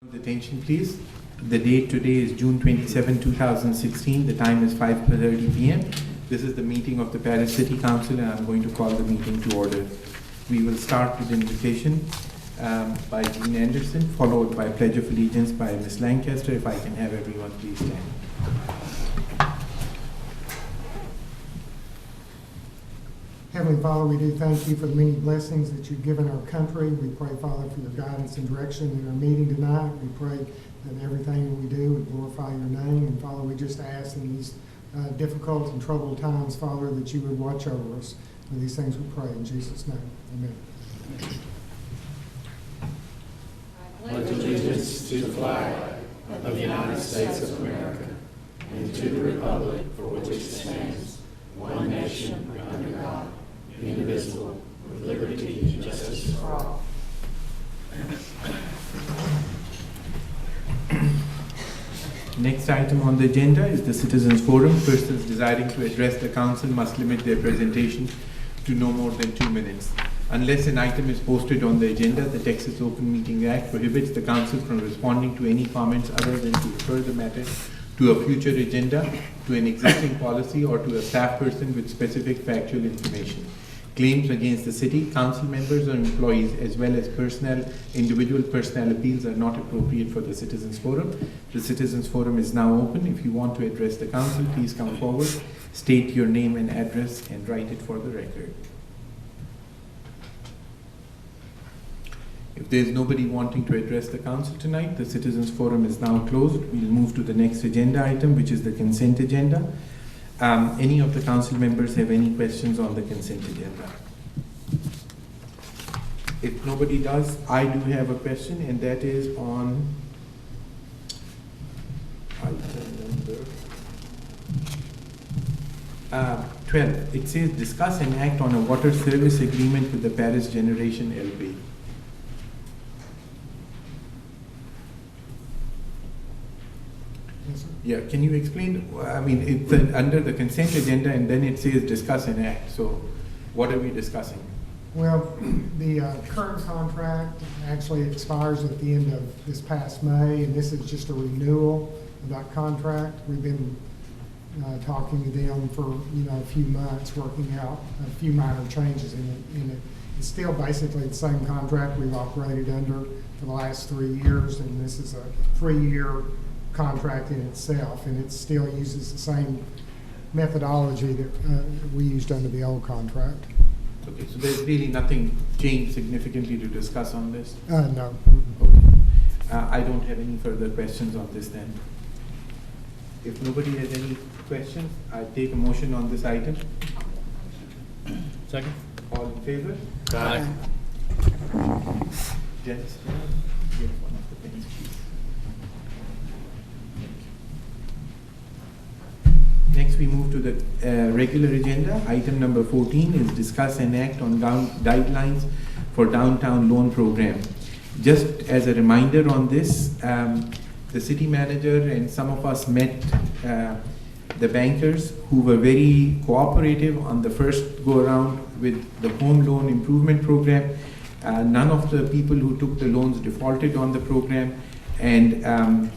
Attention please. The date today is June 27, 2016. The time is 5:30 p.m. This is the meeting of the Paris City Council and I'm going to call the meeting to order. We will start with invocation by Dean Anderson, followed by Pledge of Allegiance by Ms. Lancaster. If I can have everyone please stand. Heavenly Father, we do thank you for the many blessings that you've given our country. We pray, Father, for your guidance and direction in our meeting tonight. We pray that everything that we do would glorify your name. And Father, we just ask in these difficult and troubled times, Father, that you would watch over us. For these things we pray in Jesus' name. Amen. I pledge allegiance to the flag of the United States of America and to the republic for which it stands, one nation under God, indivisible, with liberty and justice for all. Next item on the agenda is the Citizens Forum. Persons desiring to address the council must limit their presentation to no more than 2 minutes. Unless an item is posted on the agenda, the Texas Open Meeting Act prohibits the council from responding to any comments other than to refer the matter to a future agenda, to an existing policy, or to a staff person with specific factual information. Claims against the city, council members, or employees, as well as individual personnel appeals are not appropriate for the Citizens Forum. The Citizens Forum is now open. If you want to address the council, please come forward, state your name and address, and write it for the record. If there's nobody wanting to address the council tonight, the Citizens Forum is now closed. We'll move to the next agenda item, which is the consent agenda. Any of the council members have any questions on the consent agenda? If nobody does, I do have a question, and that is on item number 12. It says discuss and act on a water service agreement with the Paris Generation LP. Yeah, can you explain? I mean, it's under the consent agenda and then it says discuss and act. So what are we discussing? Well, the current contract actually expires at the end of this past May, and this is just a renewal of that contract. We've been talking to them for a few months, working out a few minor changes in it. It's still basically the same contract we've operated under for the last 3 years, and this is a 3-year contract in itself, and it still uses the same methodology that we used under the old contract. Okay, so there's really nothing changed significantly to discuss on this? No. Okay. I don't have any further questions on this then. If nobody has any questions, I take a motion on this item. Second. All in favor? Aye. Janice, get one of the pens, please. Next, we move to the regular agenda. Item number 14 is discuss and act on guidelines for downtown loan program. Just as a reminder on this, the city manager and some of us met the bankers who were very cooperative on the first go around with the home loan improvement program. None of the people who took the loans defaulted on the program, and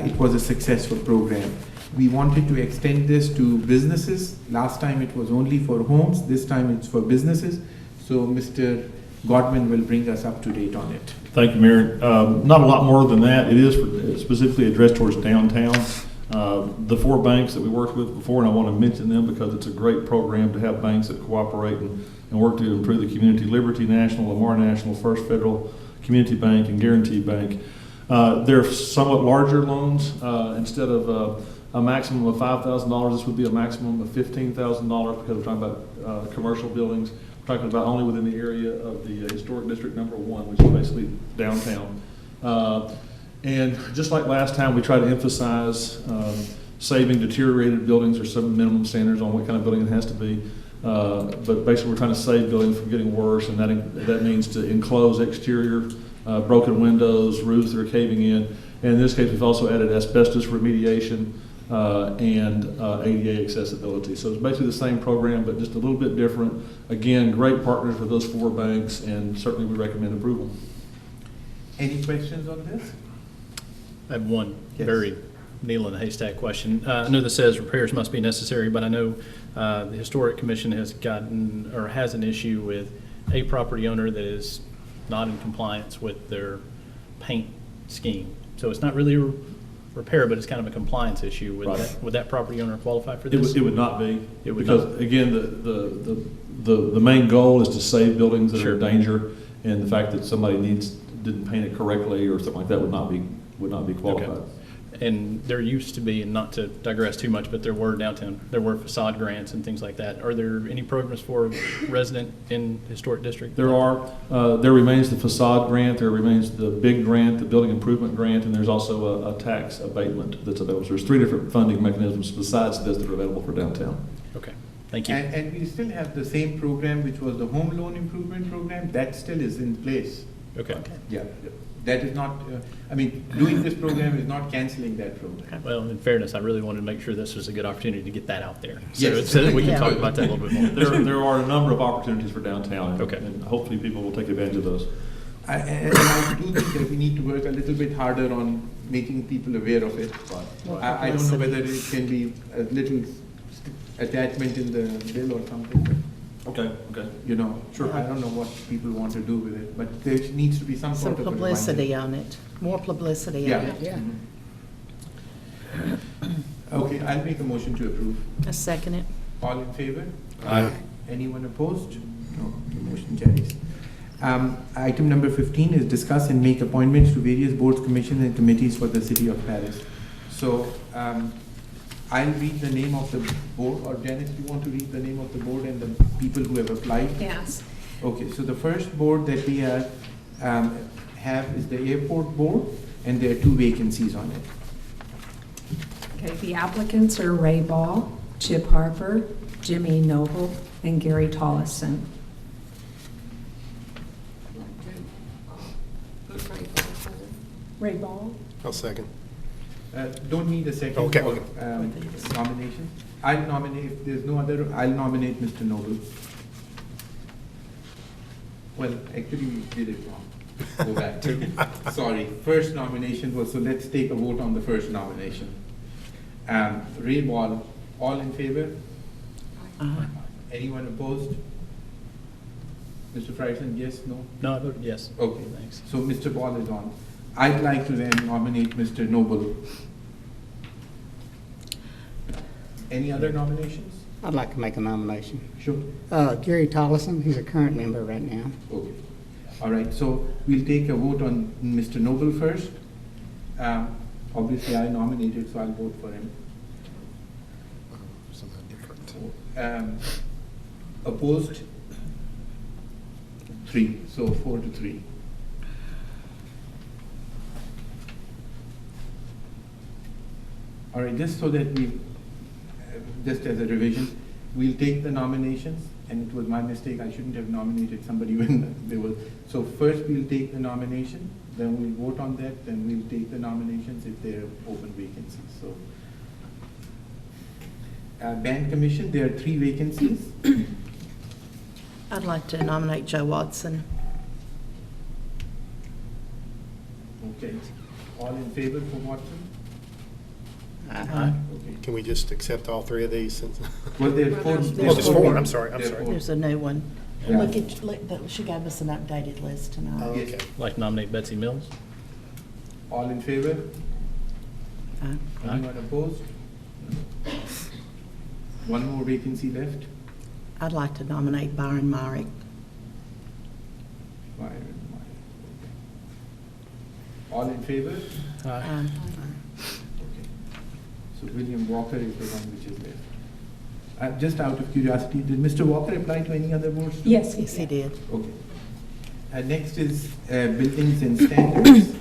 it was a successful program. We wanted to extend this to businesses. Last time it was only for homes. This time it's for businesses. So Mr. Godwin will bring us up to date on it. Thank you, Mayor. Not a lot more than that. It is specifically addressed towards downtown. The 4 banks that we worked with before, and I want to mention them because it's a great program to have banks that cooperate and work to improve the community. Liberty National, Lamar National, First Federal, Community Bank, and Guarantee Bank. They're somewhat larger loans. Instead of a maximum of $5,000, this would be a maximum of $15,000 because we're talking about commercial buildings. We're talking about only within the area of the Historic District Number 1, which is basically downtown. And just like last time, we try to emphasize saving deteriorated buildings or some minimum standards on what kind of building it has to be. But basically, we're trying to save buildings from getting worse, and that means to enclose exterior, broken windows, roofs that are caving in. And in this case, we've also added asbestos remediation and ADA accessibility. So it's basically the same program, but just a little bit different. Again, great partners with those 4 banks, and certainly we recommend approval. Any questions on this? I have one Yes. very needle in a haystack question. I know this says repairs must be necessary, but I know the Historic Commission has gotten, or has an issue with a property owner that is not in compliance with their paint scheme. So it's not really a repair, but it's kind of a compliance issue. Right. Would that property owner qualify for It this? would not be. It would because, not. again, the main goal is to save buildings that are Sure. in danger, and the fact that somebody didn't paint it correctly or something like that would not be qualified. Okay. And there used to be, and not to digress too much, but there were facade grants and things like that. Are there any programs for a resident in historic district? There remains the facade grant, there remains the big grant, the building improvement grant, and there's also a tax abatement that's available. So there's 3 different funding mechanisms besides this that are available for downtown. Okay, thank you. And we still have the same program, which was the home loan improvement program, that still is in place. Okay. Yeah, that is not, doing this program is not canceling that program. Well, in fairness, I really wanted to make sure this was a good opportunity to get that out there. Yes. So that we can Yeah. talk about that a little bit more. There are a number of opportunities for downtown, and- Okay. and hopefully people will take advantage of those. And I do think that we need to work a little bit harder on making people aware of it. More I don't know publicity. whether it can be a little attachment in the bill or something, but, Okay. sure, I don't know what people want to do with it, but there needs to be some Some sort of a publicity reminder. on it, more publicity on Yeah. it. Yeah. Okay, I'll make a motion to approve. I second it. All in favor? Aye. Anyone opposed? No, the motion carries. Item number 15 is discuss and make appointments to various boards, commissions, and committees for the city of Paris. So, I'll read the name of the board, or Janice, do you want to read the name of the board and the people who have applied? Yes. Okay, so the first board that we have is the airport board, and there are 2 vacancies on it. Okay, the applicants are Ray Ball, Chip Harper, Jimmy Noble, and Gary Tollison. Ray Ball? I'll second. Don't need a second Okay, for okay. nomination. I'll nominate, if there's no other, I'll nominate Mr. Noble. Well, actually, we did it wrong. Go back to, sorry, first nomination was, so let's take a vote on the first nomination. Ray Ball, all in favor? Anyone opposed? Mr. Friesen, yes, no? No, I voted yes. Okay, Thanks. so Mr. Ball is on. I'd like to then nominate Mr. Noble. Any other nominations? I'd like to make a nomination. Sure. Gary Tollison, he's a current member right now. Okay. All right, so we'll take a vote on Mr. Noble first. Obviously, I nominated, so I'll vote for him. Something different. Opposed? 3, so 4-3. All right, just so that we, just as a revision, we'll take the nominations, and it was my mistake, I shouldn't have nominated somebody when there was, so first we'll take the nomination, then we'll vote on that, then we'll take the nominations if there are open vacancies, so. Band Commission, there are 3 vacancies. I'd like to nominate Joe Watson. Okay, all in favor for Watson? Aye. Okay. Can we just accept all 3 of these since? Well, there are 4. Oh, there's 4. I'm sorry, I'm There are sorry. 4. There's a new one. Yeah. She gave us an updated list tonight. Oh, Yes. okay. I'd like to nominate Betsy Mills. All in favor? Aye. Anyone opposed? One more vacancy left. I'd like to nominate Byron Myrick. Byron Meyer, okay. All in favor? Aye. Okay. So William Walker is the one which is left. Just out of curiosity, did Mr. Walker apply to any other boards? too? Yes, Yes, he did. Okay. Next is buildings and standards.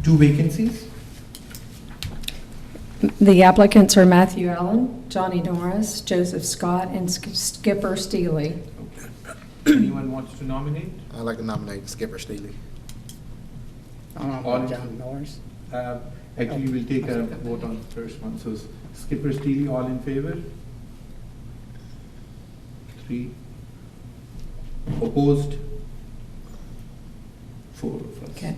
2 vacancies. The applicants are Matthew Allen, Johnny Norris, Joseph Scott, and Skipper Steely. Okay. Anyone wants to nominate? I'd like to nominate Skipper Steely. I don't know, John Norris. Actually, we'll take a vote on the first one. So Skipper Steely, all in favor? 3. Opposed? 4 of us. Okay.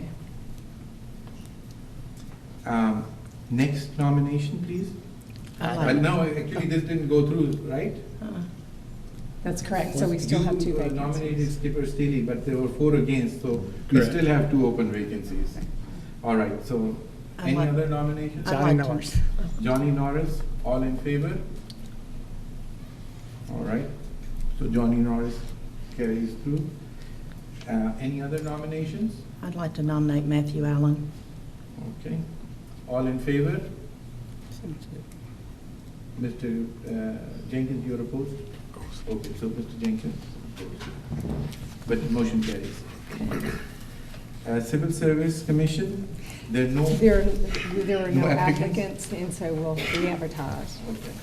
Next nomination, please. I'd But like- no, actually, this didn't go through, right? That's correct, so we still have two You nominated vacancies. Skipper Staley, but there were 4 against, so we Correct. still have 2 open vacancies. All right, so I'd any like- other nominations? I'd Johnny like to- Norris. Johnny Norris, all in favor? All right, so Johnny Norris carries through. Any other nominations? I'd like to nominate Matthew Allen. Okay, all in favor? Mr. Jenkins, you're opposed? Okay, so Mr. Jenkins opposed. But the motion carries. Civil Service Commission, there are no. There were No no applicants? applicants, and so we'll re-advertise. Okay.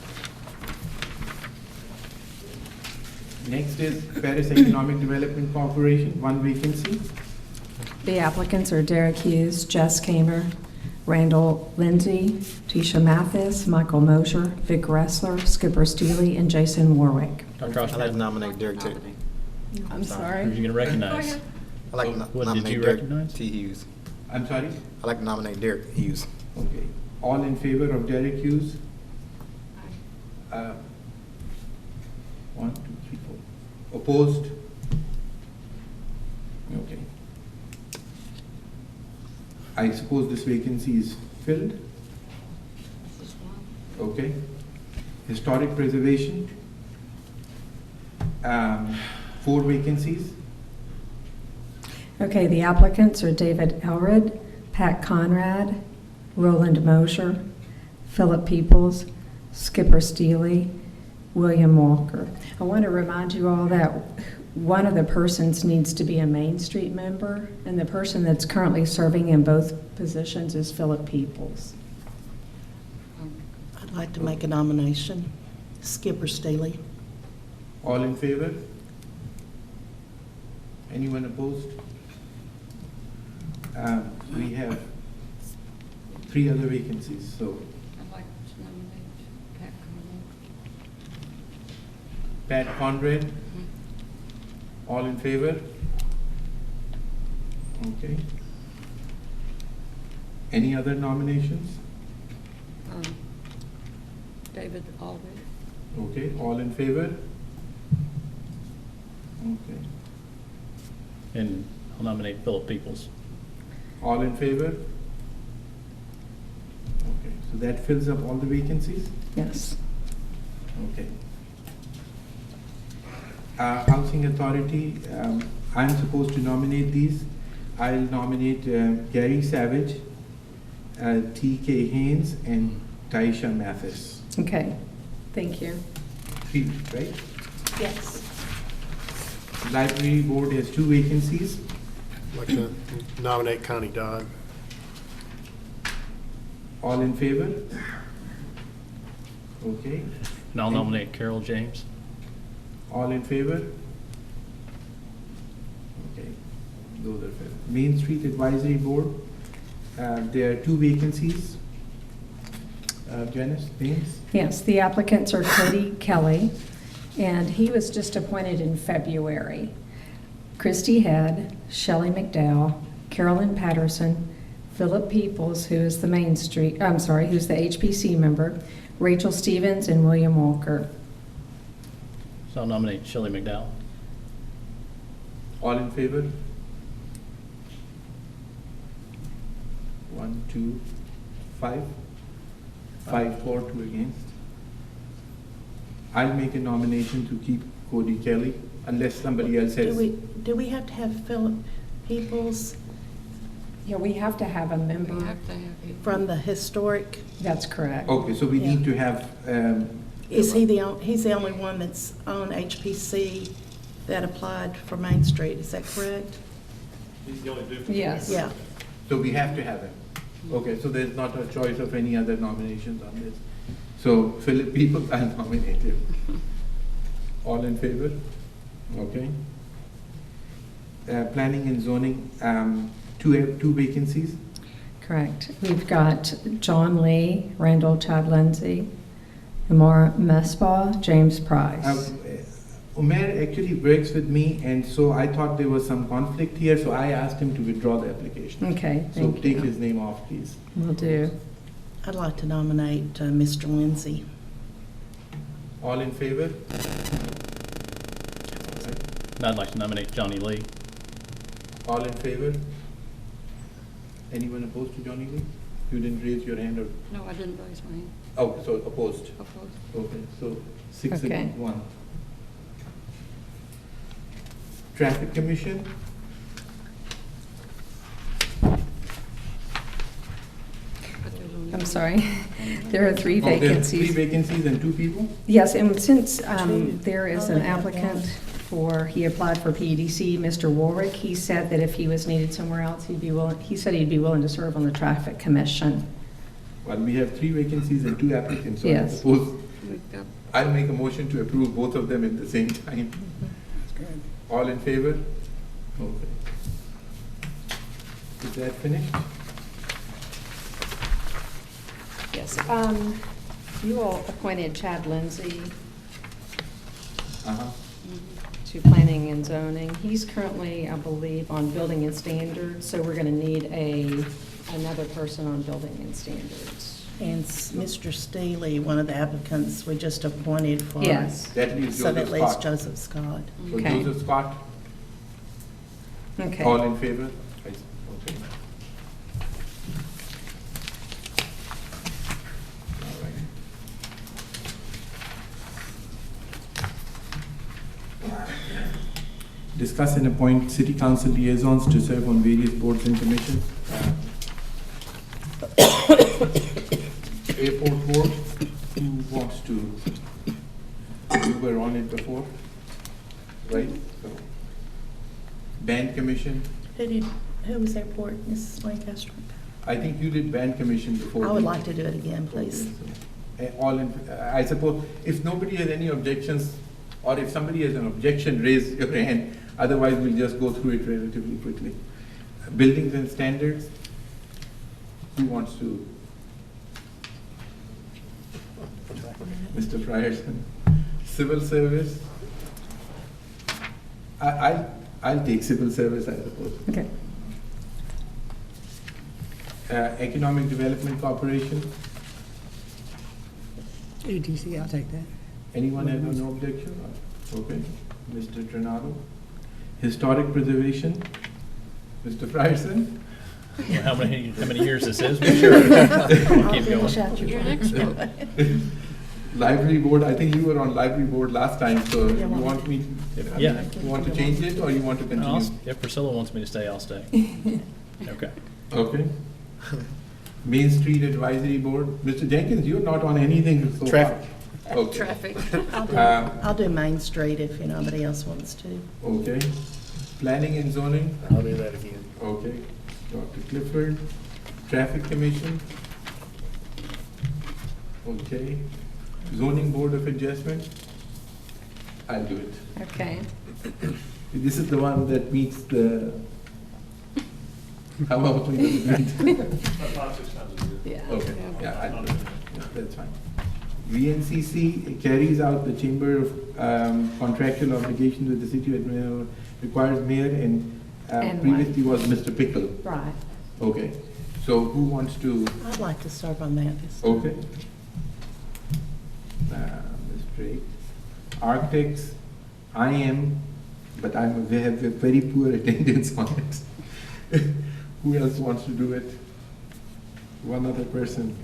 Next is Paris Economic Development Corporation, 1 vacancy. The applicants are Derek Hughes, Jess Kamer, Randall Lindsay, Tisha Mathis, Michael Mosher, Vic Ressler, Skipper Steely, and Jason Warwick. Dr. I'd like to Osterman, nominate Derek too. I'm who are sorry. you going to recognize? I'd like to What, did nominate you Derek recognize? T. Hughes. I'm sorry? I'd like to nominate Derek Hughes. Okay. All in favor of Derek Hughes? 1, 2, 3, 4. Opposed? Okay. I suppose this vacancy is filled? Okay. Historic Preservation, 4 vacancies. Okay, the applicants are David Elred, Pat Conrad, Roland Mosher, Philip Peoples, Skipper Steely, William Walker. I want to remind you all that one of the persons needs to be a Main Street member, and the person that's currently serving in both positions is Philip Peoples. I'd like to make a nomination, Skipper Staley. All in favor? Anyone opposed? We have 3 other vacancies, so I'd like to nominate Pat Conrad. Pat Conrad, all in favor? Okay. Any other nominations? David Alred. Okay, all in favor? Okay. And I'll nominate Philip Peoples. All in favor? Okay, so that fills up all the vacancies? Yes. Okay. Housing Authority, I'm supposed to nominate these. I'll nominate Gary Savage, T.K. Haynes, and Taisha Mathis. Okay, thank you. 3, right? Yes. Library Board has 2 vacancies. I'd like to nominate Connie Dodd. All in favor? Okay. And I'll nominate Carol James. All in favor? Okay, those are fair. Main Street Advisory Board, there are 2 vacancies. Janice, names? Yes, the applicants are Cody Kelly, and he was just appointed in February. Christy Head, Shelley McDowell, Carolyn Patterson, Philip Peoples, who is the who's the HPC member, Rachel Stevens, and William Walker. So I'll nominate Shelley McDowell. All in favor? 1, 2, 5. 5 for, 2 against. I'll make a nomination to keep Cody Kelly, unless somebody else has. Do we have to have Philip Peoples Yeah, we have to have a member. We have to have it. from the historic? That's correct. Okay, so we need to have, Is he's the only one that's on HPC that applied for Main Street, is that correct? He's the only difference. Yes. Yeah. so we have to have him. Okay, so there's not a choice of any other nominations on this. So Philip Peoples, I'll nominate him. All in favor? Okay. Planning and zoning, 2 vacancies. Correct. We've got John Lee, Randall Chad Lindsay, Amar Mesbah, James Price. Umair actually works with me, and so I thought there was some conflict here, so I asked him to withdraw the application. Okay, So thank take you. his name off, please. Will do. I'd like to nominate Mr. Lindsay. All in favor? And I'd like to nominate Johnny Lee. All in favor? Anyone opposed to Johnny Lee? You didn't raise your hand or, No, I didn't raise my hand. oh, so opposed. Opposed. Okay, so 6 Okay. against 1. Traffic Commission? But there's only I'm one. sorry. There are 3 Oh, there's 3 vacancies. vacancies and 2 people? Yes, and since Two. there is Oh, an they have applicant one. he applied for PEDC, Mr. Warwick, he said that if he was needed somewhere else, he said he'd be willing to serve on the Traffic Commission. Well, we have 3 vacancies and 2 applicants, so I Yes. suppose We've got, I'll make a motion to approve both of them at the same time. That's good. All in favor? Okay. Is that finished? Yes, you all appointed Chad Lindsay Uh-huh. to Planning and Zoning. He's currently, I believe, on Building and Standards, so we're going to need another person on Building and Standards. And Mr. Steely, one of the applicants we just appointed for. Yes. That leaves So that Joseph leaves Scott. Joseph Scott. So Okay. Joseph Scott, Okay. all in favor? Okay. All right. Discuss and appoint city council liaisons to serve on various boards and commissions. Airport board, who wants to? You were on it before, right? So, band commission, Who was airport, Mrs. Lancaster? I think you did band commission before. I would like to do it again, please. All in, I suppose, if nobody has any objections, or if somebody has an objection, raise your hand, otherwise we'll just go through it relatively quickly. Buildings and standards, who wants to? Mr. Frierson. Civil service, I'll take civil service, I suppose. Okay. Economic Development Corporation, EDC, I'll take that. anyone have no objection? Okay, Mr. Trinado. Historic Preservation, Mr. Frierson. Well, how many years this is, but sure. We'll keep going. you're an expert. Library Board, I think you were on Library Board last time, so you Yeah, well- want me, Yeah. you want to change it, or you want to continue? If Priscilla wants me to stay, I'll stay. Okay. Okay. Main Street Advisory Board, Mr. Jenkins, you're not on anything so far. Traffic. Okay. Traffic. I'll do Main Street if nobody else wants to. Okay. Planning and Zoning, I'll do that again. okay. Dr. Clifford. Traffic Commission. Okay. Zoning Board of Adjustment, I'll do it. Okay. This is the one that meets the, how often does it meet? Yeah. Okay, yeah, I'll do it. Yeah, that's fine. VNCC carries out the Chamber of contractual obligations with the city of Mayor, requires mayor, and And previously was Mr. Pickle. Right. Okay, so who wants to, I'd like to serve on that this time. okay. Ms. Drake. Architects, I am, but they have a very poor attendance on it. Who else wants to do it? One other person.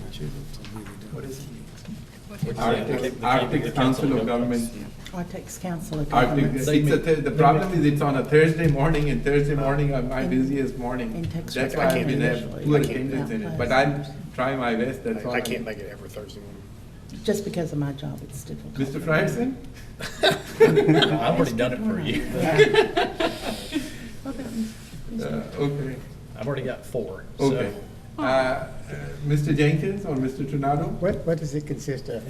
What is it? Architects Council of Governments. Architects Council of Arctic, Governments. the problem is it's on a Thursday morning, and Thursday morning are my busiest morning. In Texas, That's I why I've can't been have usually. poor I can't attendance in it, outpace. but I'll try my best, that's all. I can't make it every Thursday morning. Just because of my job, it's difficult. Mr. Frierson? I've already done it for you. Okay, I've already got 4. so- okay. Mr. Jenkins or Mr. Trinado? What does it consist of?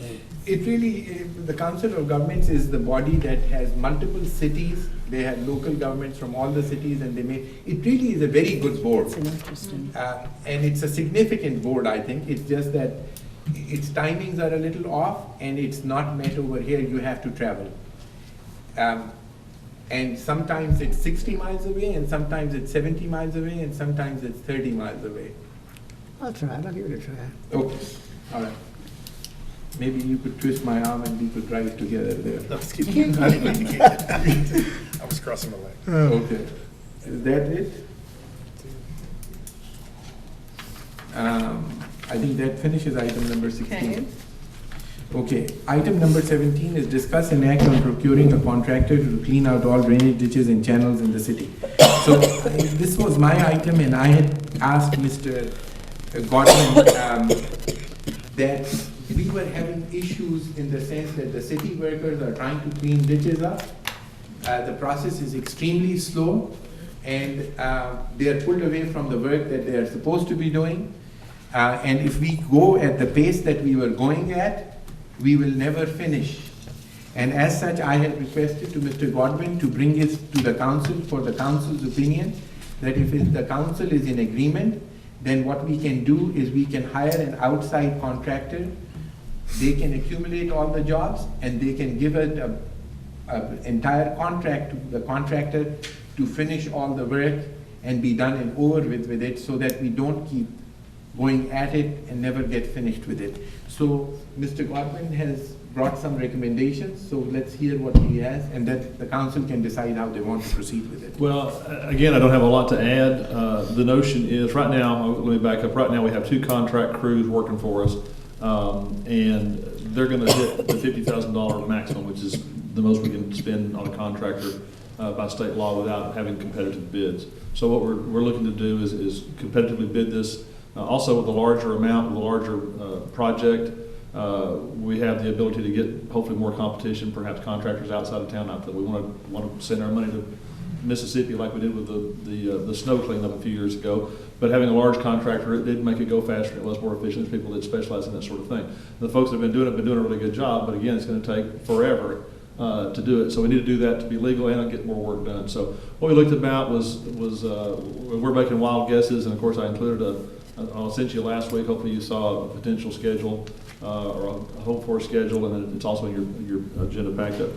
It really, the Council of Governments is the body that has multiple cities. They have local governments from all the cities, and it really is a very good board. It's an interesting. And it's a significant board, I think. It's just that its timings are a little off, and it's not met over here. You have to travel. And sometimes it's 60 miles away, and sometimes it's 70 miles away, and sometimes it's 30 miles away. I'll try it, I'll give it a try. Okay, all right. Maybe you could twist my arm and we could drive together there. I was kidding. I was crossing my leg. Okay. Is that it? I think that finishes item number 16. Okay, item number 17 is discuss and act on procuring a contractor to clean out all drainage ditches and channels in the city. So this was my item, and I had asked Mr. Godwin that we were having issues in the sense that the city workers are trying to clean ditches up. The process is extremely slow, and they are pulled away from the work that they are supposed to be doing. And if we go at the pace that we were going at, we will never finish. And as such, I had requested to Mr. Godwin to bring it to the council for the council's opinion, that if the council is in agreement, then what we can do is we can hire an outside contractor. They can accumulate all the jobs, and they can give it an entire contract to the contractor to finish all the work and be done and over with it, so that we don't keep going at it and never get finished with it. So Mr. Godwin has brought some recommendations, so let's hear what he has, and then the council can decide how they want to proceed with it. Well, again, I don't have a lot to add. The notion is, right now, let me back up, right now we have 2 contract crews working for us, and they're gonna hit the $50,000 maximum, which is the most we can spend on a contractor by state law without having competitive bids. So what we're looking to do is competitively bid this. Also, with a larger amount, with a larger project, we have the ability to get hopefully more competition, perhaps contractors outside of town. Not that we want to send our money to Mississippi like we did with the snow cleanup a few years ago. But having a large contractor, it did make it go faster. It was more efficient. People that specialize in that sort of thing. The folks that have been doing a really good job. But again, it's going to take forever to do it. So we need to do that to be legal and get more work done. So what we looked about was we're making wild guesses, and of course I included I'll send you last week. Hopefully you saw a potential schedule or a hope for schedule, and it's also in your agenda packet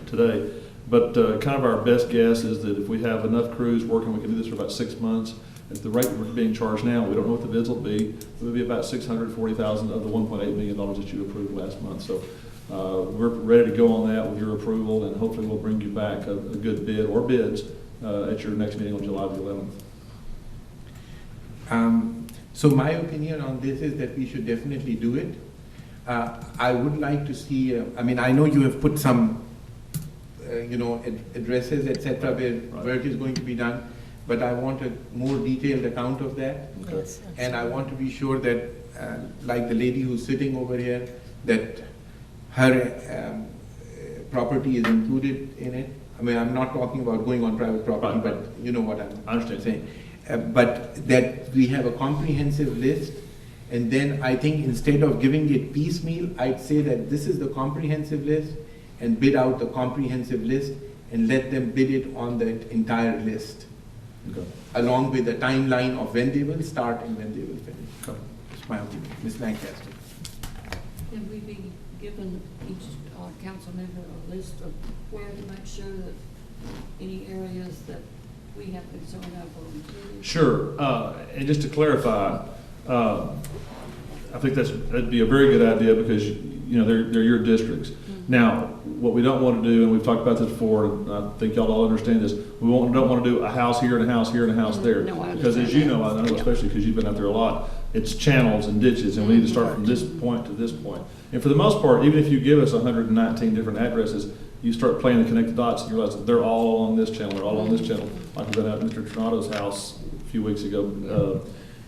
today. But kind of our best guess is that if we have enough crews working, we can do this for about 6 months. At the rate we're being charged now, we don't know what the bids will be. It will be about $640,000 of the $1.8 million that you approved last month. So we're ready to go on that with your approval, and hopefully we'll bring you back a good bid or bids at your next meeting on July the 11th. So my opinion on this is that we should definitely do it. I would like to see, I mean, I know you have put some, addresses, etc., where work is going to be done, but I want a more detailed account of that. Yes. And I want to be sure that, like the lady who's sitting over here, that her property is included in it. I mean, I'm not talking about going on private property, Right. but you know what I understand. saying. But that we have a comprehensive list, and then I think instead of giving it piecemeal, I'd say that this is the comprehensive list, and bid out the comprehensive list, and let them bid it on the entire list, Okay. along with the timeline of when they will start and when they will finish. Okay. That's my opinion. Ms. Lancaster. Can we be given each council member a list of where to make sure that any areas that we have concern of are included? Sure, and just to clarify, I think that'd be a very good idea, because they're your districts. Now, what we don't want to do, and we've talked about this before, and I think y'all all understand this, we don't want to do a house here and a house here and a house there. No, I Because as understand you know, that. I know especially because you've been out there a lot, it's channels and ditches, and we need to start from this point to this point. And for the most part, even if you give us 119 different addresses, you start playing the connected dots and you realize that they're all along this channel, they're all on this channel. Like we've been out at Mr. Tronato's house a few weeks ago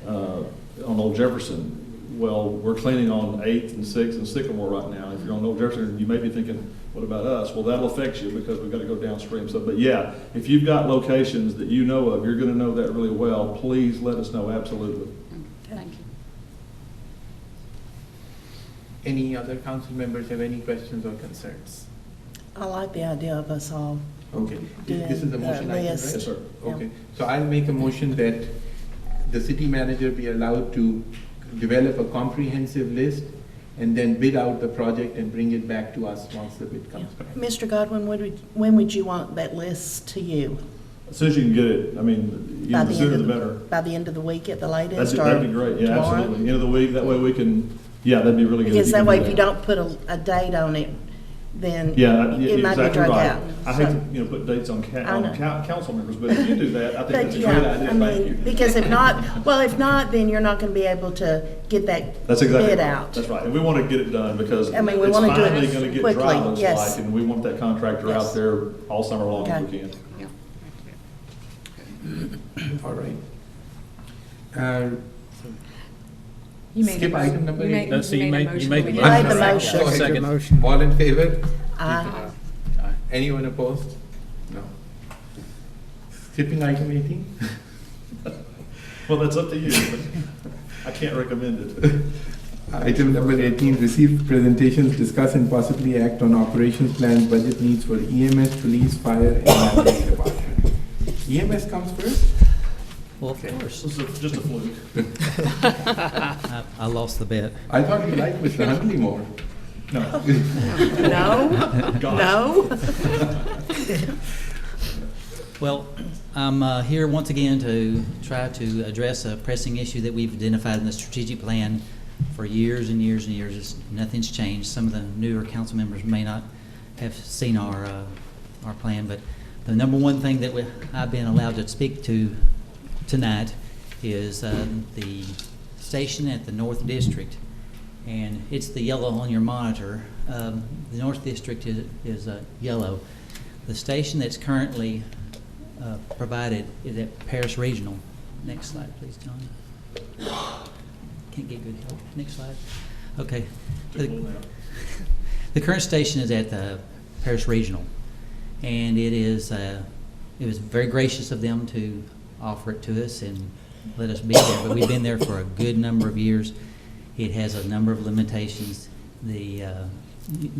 on Old Jefferson. Well, we're cleaning on 8th and 6th and Sycamore right now. If you're on Old Jefferson, you may be thinking, what about us? Well, that'll affect you because we've got to go downstream. So, but yeah, if you've got locations that you know of, you're going to know that really well, please let us know, absolutely. Thank you. Any other council members have any questions or concerns? I like the idea of us all Okay, doing this is the the motion item, right? list. Yes, sir. Okay, so I'll make a motion that the city manager be allowed to develop a comprehensive list and then bid out the project and bring it back to us once the bid comes back. Mr. Godwin, when would you want that list to you? As soon as you can get it, I mean, By the the sooner end the of better. By the end of the week at the latest, or That'd be great, yeah, tomorrow? absolutely. End of the week, that way we can, yeah, that'd be really good. Because that can way, do if you don't put a date on it, then Yeah, it might be exactly drug right. out. I hate So- to, put dates on I know. council members, but if you do that, I think But that's a great yeah, idea, I thank you. mean, because if not, then you're not gonna be able to get that That's exactly bid right. out. That's right, and we want to get it done because I mean, we it's wanna do it finally going to get quickly, dry, looks yes. like, and we want that contractor Yes. out there all summer long as Okay. we can. All right. Uh, You made a Skip mo- item number you made- eight. No, so you a made- motion, you made but the we motion. didn't I made the have a motion. Go ahead. Second. Motion. All in favor? Aye. Anyone opposed? No. Skipping item 18? Well, that's up to you, but I can't recommend it. Item number 18, receive presentations, discuss and possibly act on operations plans, budget needs for EMS, police, fire, and library department. EMS comes first? Well, of course. This is just a fluke. I lost the bet. I thought you liked Mr. Huntley more. No. No, no. Well, I'm here once again to try to address a pressing issue that we've identified in the strategic plan for years and years and years. Nothing's changed. Some of the newer council members may not have seen our plan, but the number one thing that I've been allowed to speak to tonight is the station at the North District, and it's the yellow on your monitor. The North District is yellow. The station that's currently provided is at Paris Regional. Next slide, please, John. Can't get good help. Next slide. Okay. The current station is at the Paris Regional, and it was very gracious of them to offer it to us and let us be there, but we've been there for a good number of years. It has a number of limitations. The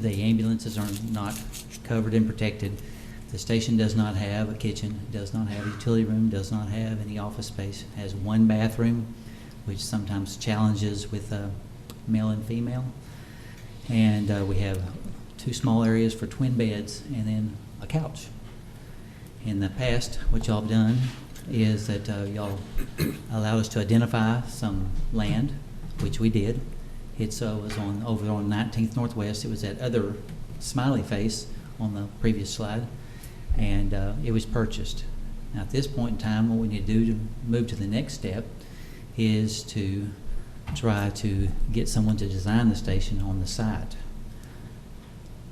ambulances are not covered and protected. The station does not have a kitchen, does not have a utility room, does not have any office space, has one bathroom, which sometimes challenges with male and female. And we have two small areas for twin beds and then a couch. In the past, what y'all have done is that y'all allowed us to identify some land, which we did. It was over on 19th Northwest. It was that other smiley face on the previous slide, and it was purchased. Now, at this point in time, what we need to do to move to the next step is to try to get someone to design the station on the site.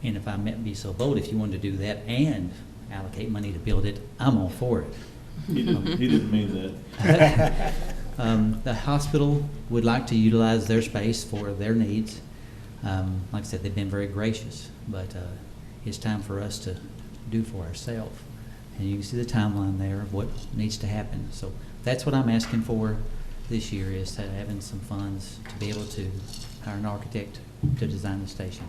And if I might be so bold, if you wanted to do that and allocate money to build it, I'm all for it. He didn't mean that. The hospital would like to utilize their space for their needs. Like I said, they've been very gracious, but it's time for us to do for ourselves. And you can see the timeline there of what needs to happen. So that's what I'm asking for this year, is to having some funds to be able to hire an architect to design the station.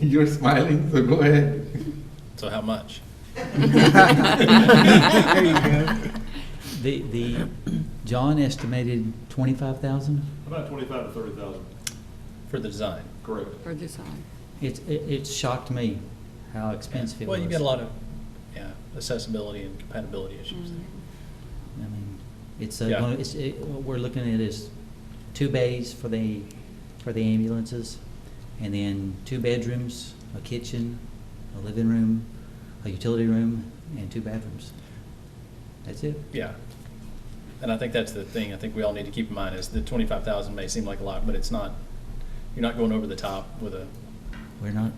You're smiling, so go ahead. So how much? There you go. The John estimated 25,000. About 25 to 30,000. For the design? Correct. For design. It shocked me how expensive it was. Well, you get a lot of, accessibility and compatibility issues. I mean, Yeah. what we're looking at is 2 bays for the ambulances, and then 2 bedrooms, a kitchen, a living room, a utility room, and 2 bathrooms. That's it. Yeah. And I think that's the thing I think we all need to keep in mind is that 25,000 may seem like a lot, but it's not. You're not going over the top with a We're not,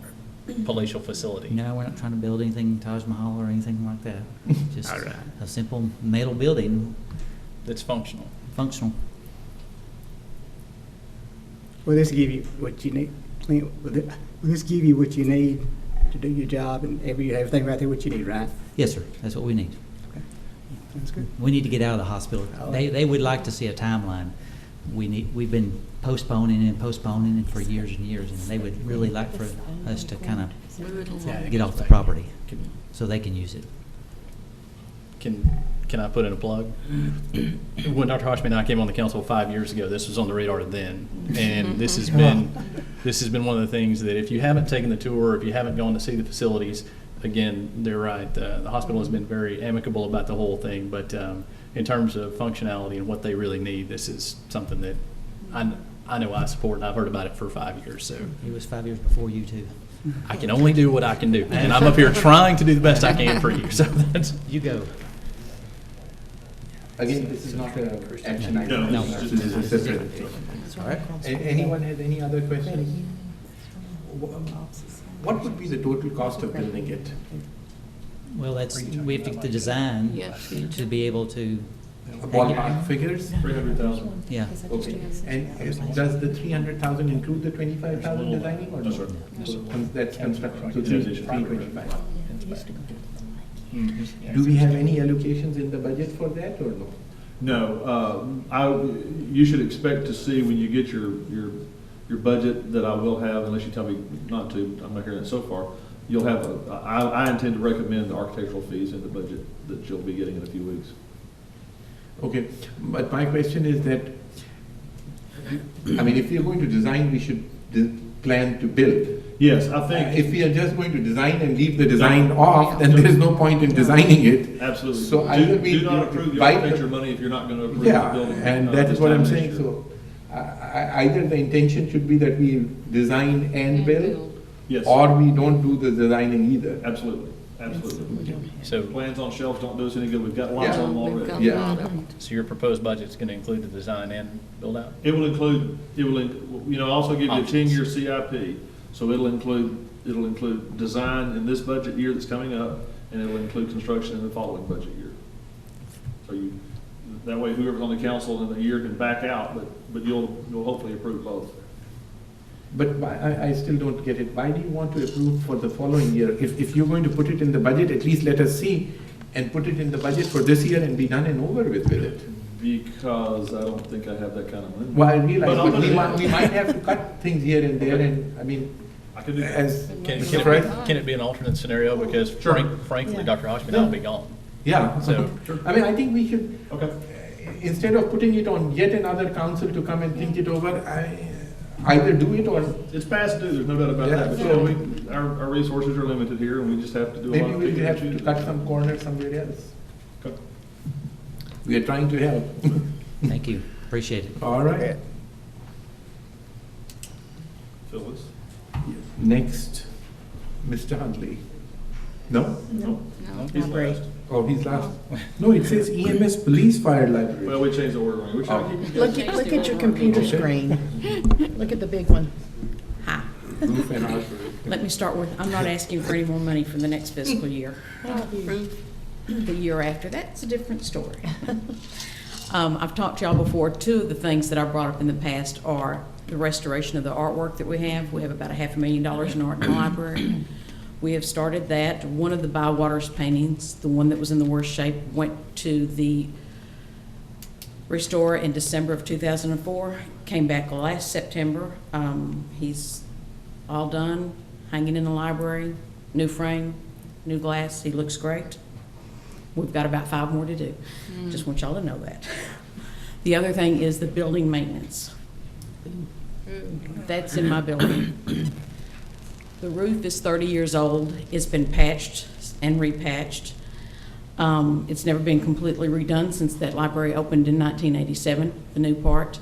palatial facility. no, we're not trying to build anything Taj Mahal or anything like that. Just All right. a simple metal building, That's functional. functional. Will this give you what you need? Will this give you what you need to do your job and everything right there what you need, right? Yes, sir. That's what we need. Okay. That's good. We need to get out of the hospital. Oh. They would like to see a timeline. We've been postponing it for years and years, and they would really like for us to kind of Move it along. get off the property so they can use it. Can can I put in a plug? When Dr. Hoshman and I came on the council 5 years ago, this was on the radar then. And this has been one of the things that if you haven't taken the tour, if you haven't gone to see the facilities, again, they're right. The hospital has been very amicable about the whole thing, but in terms of functionality and what they really need, this is something that I know I support, and I've heard about it for 5 years, so It was 5 years before you too. I can only do what I can do. And I'm up here trying to do the best I can for you, so that's. You go. Again, this is not an action item. No. This is a separate thing. All right. Anyone has any other questions? What would be the total cost of building it? Well, we have to get the design Yes. to be able to, Ballpark figures? 300,000. yeah. Okay. And does the 300,000 include the 25,000 designing or no? No, sir. So that's construction, so In addition. 325. Do we have any allocations in the budget for that or no? No, you should expect to see when you get your budget that I will have, unless you tell me not to, I'm not hearing it so far. You'll have I intend to recommend the architectural fees in the budget that you'll be getting in a few weeks. Okay, but my question is that, I mean, if we are going to design, we should plan to build. Yes, I think. If we are just going to design and leave the design off, then there is no point in designing it. Absolutely. So either we Do not approve the buy architecture money if you're not going to approve the Yeah, building. and that this is what time I'm next saying, year. so either the intention should be that we design and build, Yes, or we don't do the designing either. absolutely, absolutely. So, Plans on shelves don't do us any good, we've got lots Yeah. of them already. Yeah. so your proposed budget's going to include the design and build out? It will include, also give you a Options. 10-year CIP, so it'll include design in this budget year that's coming up, and it'll include construction in the following budget year. So that way whoever's on the council in the year can back out, but you'll hopefully approve both. But I still don't get it. Why do you want to approve for the following year? If you're going to put it in the budget, at least let us see and put it in the budget for this year and be done and over with it. Because I don't think I have that kind of money. Well, I realize, But I'll but put it in. we might have to cut things here and there, and I mean, I can do that. as, Can it be an alternate scenario? Because frankly, Yeah. Dr. Hoshman and I will be gone. yeah. So- I mean, I think we should, Okay. instead of putting it on yet another council to come and think it over, either do it or It's past due, there's no doubt about Yeah, that, but so- our resources are limited here, and we just have to do a lot maybe of we'll picking and have to choosing. cut some corners somewhere else. Okay. We are trying to help. Thank you. Appreciate it. All right. Phyllis? Next, Mr. Huntley. No? No. He's last. Oh, he's last. No, it says EMS Police Fire Library. Well, we changed the order, we're trying to keep you guys. Look at your computer Okay. screen. Look at the big one. Hi, Roof and archery. let me start with, I'm not asking for any more money for the next fiscal year. The year after, that's a different story. I've talked to y'all before, two of the things that I brought up in the past are the restoration of the artwork that we have. We have about $500,000 in art in the library. We have started that. One of the Bywaters paintings, the one that was in the worst shape, went to the Restore in December of 2004, came back last September. He's all done, hanging in the library, new frame, new glass. He looks great. We've got about 5 more to do. Just want y'all to know that. The other thing is the building maintenance. That's in my building. The roof is 30 years old. It's been patched and repatched. It's never been completely redone since that library opened in 1987, the new part.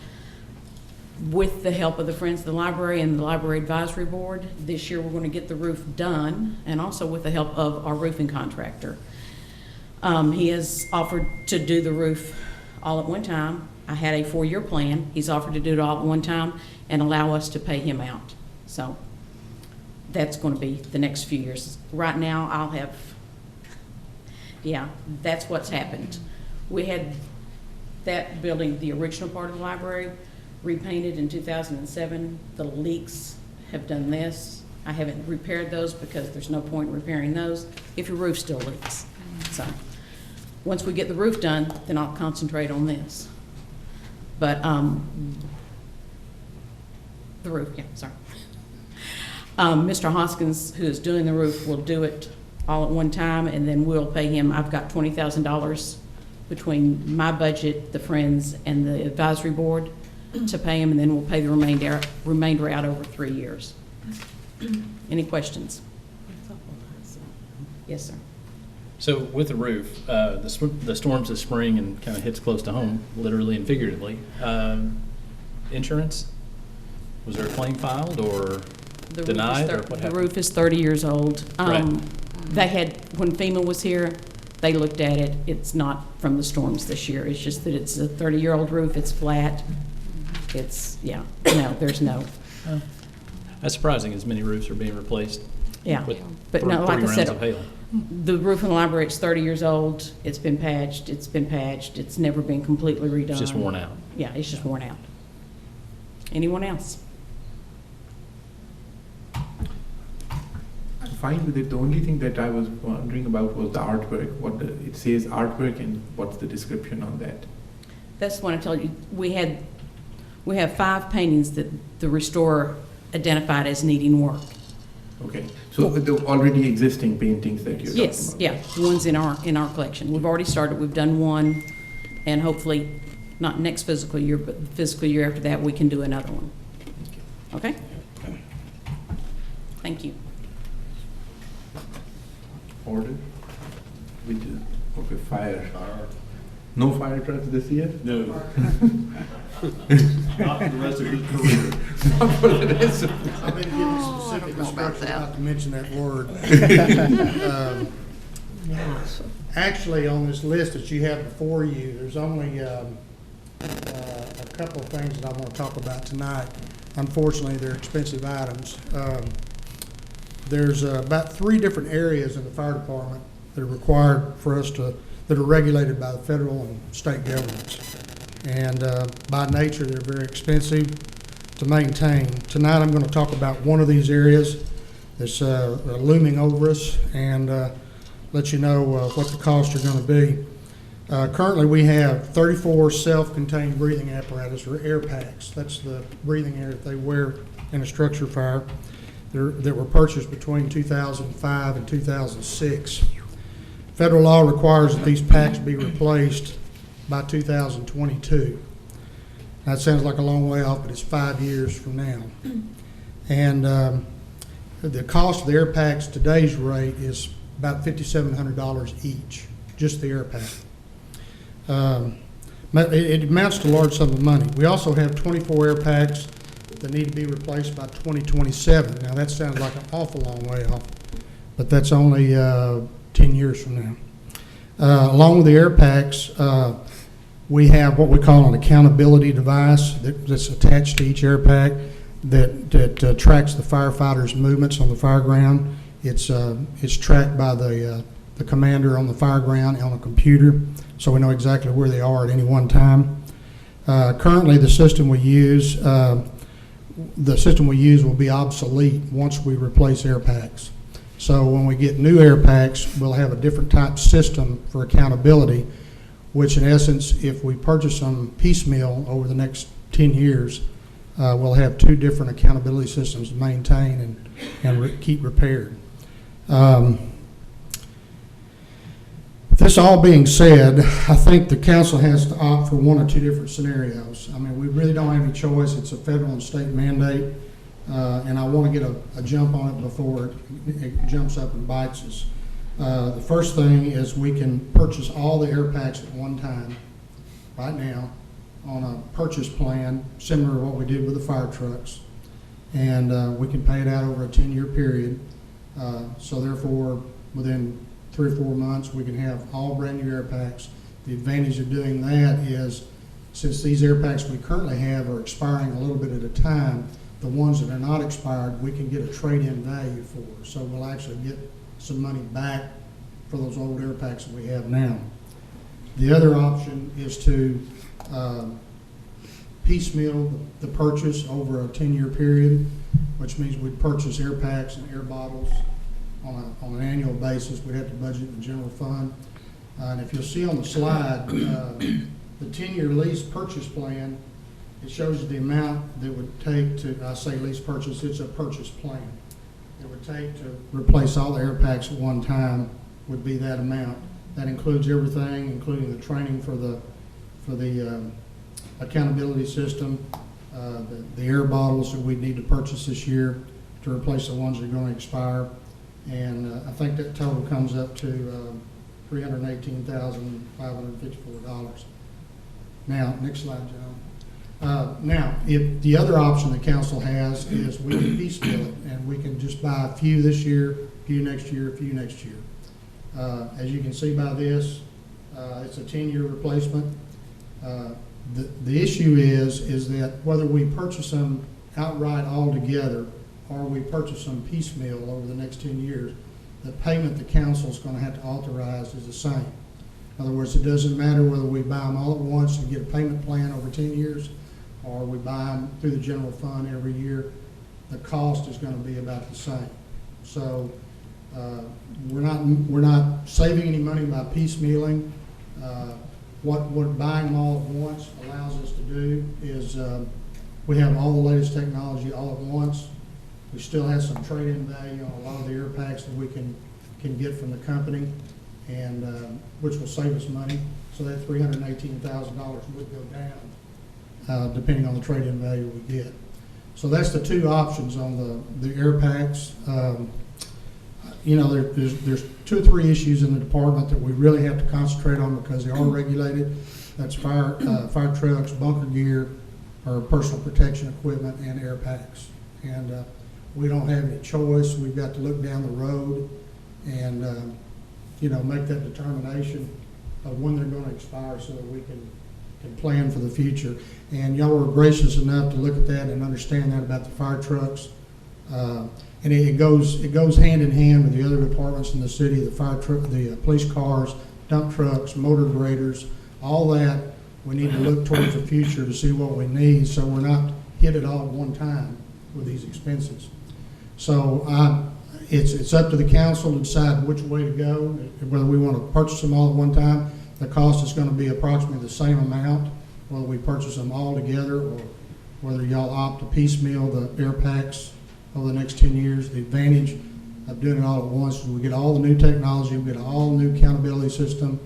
With the help of the Friends of the Library and the Library Advisory Board, this year we're going to get the roof done, and also with the help of our roofing contractor. He has offered to do the roof all at one time. I had a 4-year plan. He's offered to do it all at one time and allow us to pay him out. So that's going to be the next few years. Right now, I'll have, yeah, that's what's happened. We had that building, the original part of the library, repainted in 2007. The leaks have done this. I haven't repaired those because there's no point in repairing those if your roof still leaks. So once we get the roof done, then I'll concentrate on this. But the roof, yeah, sorry. Mr. Hoskins, who is doing the roof, will do it all at one time, and then we'll pay him. I've got $20,000 between my budget, the Friends, and the advisory board to pay them, and then we'll pay the remainder out over 3 years. Any questions? Yes, sir. So with the roof, the storms this spring and kind of hits close to home, literally and figuratively. Insurance? Was there a claim filed or denied, or what The happened? roof is 30 years old. Right. They had, when FEMA was here, they looked at it. It's not from the storms this year. It's just that it's a 30-year-old roof. It's flat. It's, yeah, no, there's no, That's surprising, as many roofs are being replaced. yeah. with But no, like I 3 rounds of said, hail. the roof in the library, it's 30 years old. It's been patched. It's never been completely redone. It's just worn out. Yeah, it's just worn out. Anyone else? I'm fine with it. The only thing that I was wondering about was the artwork. It says artwork, and what's the description on that? That's what I told you. We have 5 paintings that the restorer identified as needing work. Okay, so the already existing paintings that you're talking Yes, about? yeah, the ones in our collection. We've already started. We've done one, and hopefully, not next fiscal year, but the fiscal year after that, we can do another one. Okay? Thank you. Order? With the, okay, fire. No fire trucks this year? No. Not for the rest of his career. Not for the rest of I've been given specific instructions not to mention that word. Actually, on this list that you have before you, there's only a couple of things that I want to talk about tonight. Unfortunately, they're expensive items. There's about 3 different areas in the fire department that are required for us to, that are regulated by the federal and state governments. And by nature, they're very expensive to maintain. Tonight, I'm going to talk about one of these areas that's looming over us and let you know what the costs are going to be. Currently, we have 34 self-contained breathing apparatus, or air packs. That's the breathing air that they wear in a structure fire that were purchased between 2005 and 2006. Federal law requires that these packs be replaced by 2022. That sounds like a long way off, but it's 5 years from now. And the cost of the air packs, today's rate, is about $5,700 each, just the air pack. It amounts to a large sum of money. We also have 24 air packs that need to be replaced by 2027. Now, that sounds like an awful long way off, but that's only 10 years from now. Along with the air packs, we have what we call an accountability device that's attached to each air pack that tracks the firefighters' movements on the fire ground. It's tracked by the commander on the fire ground on a computer, so we know exactly where they are at any one time. Currently, the system we use will be obsolete once we replace air packs. So when we get new air packs, we'll have a different type system for accountability, which in essence, if we purchase them piecemeal over the next 10 years, we'll have 2 different accountability systems to maintain and keep repaired. This all being said, I think the council has to opt for 1 or 2 different scenarios. I mean, we really don't have any choice. It's a federal and state mandate, and I want to get a jump on it before it jumps up and bites us. The first thing is we can purchase all the air packs at one time, right now, on a purchase plan similar to what we did with the fire trucks, and we can pay it out over a 10-year period. So therefore, within 3 or 4 months, we can have all brand new air packs. The advantage of doing that is, since these air packs we currently have are expiring a little bit at a time, the ones that are not expired, we can get a trade-in value for. So we'll actually get some money back for those old air packs that we have now. The other option is to piecemeal the purchase over a 10-year period, which means we'd purchase air packs and air bottles on an annual basis. We'd have to budget in the general fund. And if you'll see on the slide, the 10-year lease purchase plan, it shows you the amount that would take to, I say lease purchase, it's a purchase plan. It would take to replace all the air packs at one time would be that amount. That includes everything, including the training for the accountability system, the air bottles that we need to purchase this year to replace the ones that are going to expire. And I think that total comes up to $318,554. Now, next slide, John. Now, if the other option the council has is we can piecemeal it, and we can just buy a few this year, a few next year, a few next year. As you can see by this, it's a 10-year replacement. The issue is that whether we purchase them outright altogether or we purchase them piecemeal over the next 10 years, the payment the council is going to have to authorize is the same. In other words, it doesn't matter whether we buy them all at once and get a payment plan over 10 years or we buy them through the general fund every year, the cost is going to be about the same. So we're not saving any money by piecemealing. What buying them all at once allows us to do is we have all the latest technology all at once. We still have some trade-in value on a lot of the air packs that we can get from the company, and which will save us money. So that $318,000 would go down depending on the trade-in value we get. So that's the two options on the air packs. You know, there's 2 or 3 issues in the department that we really have to concentrate on because they are regulated. That's fire trucks, bunker gear, or personal protection equipment, and air packs. And we don't have any choice. We've got to look down the road and you know, make that determination of when they're going to expire so that we can plan for the future. And y'all were gracious enough to look at that and understand that about the fire trucks. And it goes hand in hand with the other departments in the city, the fire truck, the police cars, dump trucks, motor graders, all that. We need to look towards the future to see what we need so we're not hit it all at one time with these expenses. So it's up to the council to decide which way to go, whether we want to purchase them all at one time. The cost is going to be approximately the same amount, whether we purchase them all together or whether y'all opt to piecemeal the air packs over the next 10 years. The advantage of doing it all at once is we get all the new technology, we get all new accountability system.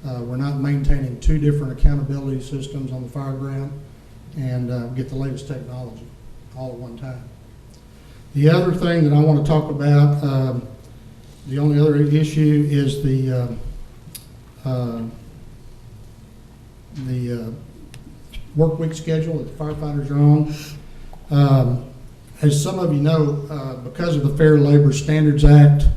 We're not maintaining 2 different accountability systems on the fire ground, and get the latest technology all at one time. The other thing that I want to talk about, the only other issue is the work week schedule that the firefighters are on. As some of you know, because of the Fair Labor Standards Act,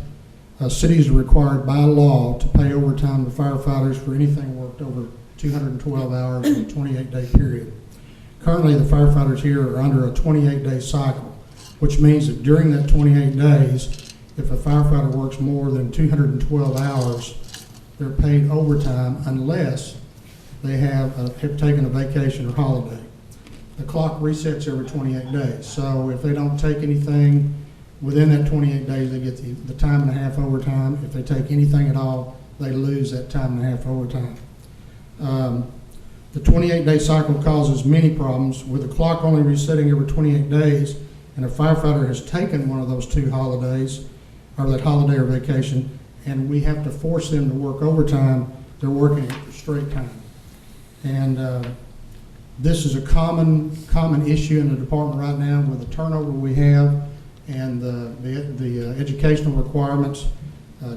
cities are required by law to pay overtime to firefighters for anything worked over 212 hours in a 28-day period. Currently, the firefighters here are under a 28-day cycle, which means that during that 28 days, if a firefighter works more than 212 hours, they're paid overtime unless they have taken a vacation or holiday. The clock resets every 28 days. So if they don't take anything within that 28 days, they get the time and a half overtime. If they take anything at all, they lose that time and a half overtime. The 28-day cycle causes many problems. With the clock only resetting every 28 days, and a firefighter has taken one of those 2 holidays, or that holiday or vacation, and we have to force them to work overtime, they're working for straight time. And this is a common issue in the department right now with the turnover we have and the educational requirements,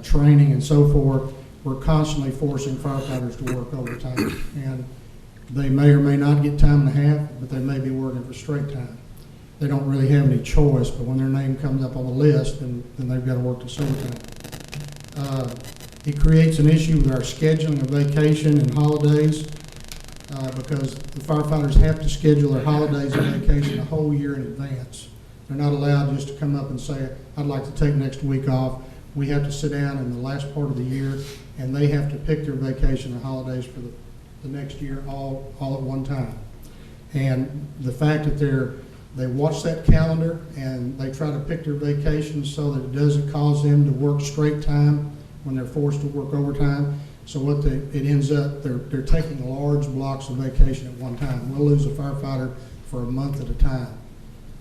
training and so forth. We're constantly forcing firefighters to work overtime. And they may or may not get time and a half, but they may be working for straight time. They don't really have any choice, but when their name comes up on the list, then they've got to work this overtime. It creates an issue with our scheduling of vacation and holidays because the firefighters have to schedule their holidays and vacation a whole year in advance. They're not allowed just to come up and say, I'd like to take next week off. We have to sit down in the last part of the year, and they have to pick their vacation and holidays for the next year all at one time. And the fact that they watch that calendar and they try to pick their vacations so that it doesn't cause them to work straight time when they're forced to work overtime. So it ends up, they're taking large blocks of vacation at one time. We'll lose a firefighter for a month at a time.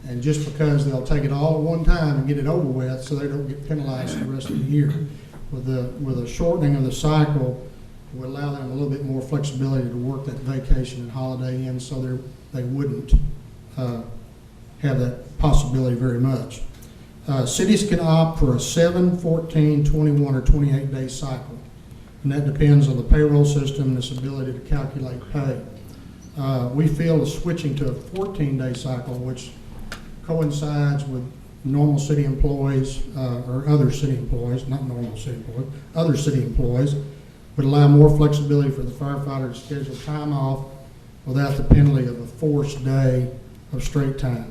And just because they'll take it all at one time and get it over with so they don't get penalized for the rest of the year. With a shortening of the cycle, would allow them a little bit more flexibility to work that vacation and holiday in, so they wouldn't have that possibility very much. Cities can opt for a 7, 14, 21, or 28-day cycle, and that depends on the payroll system and its ability to calculate pay. We feel switching to a 14-day cycle, which coincides with normal city employees, or other city employees, not normal city employees, other city employees, would allow more flexibility for the firefighter to schedule time off without the penalty of a forced day of straight time.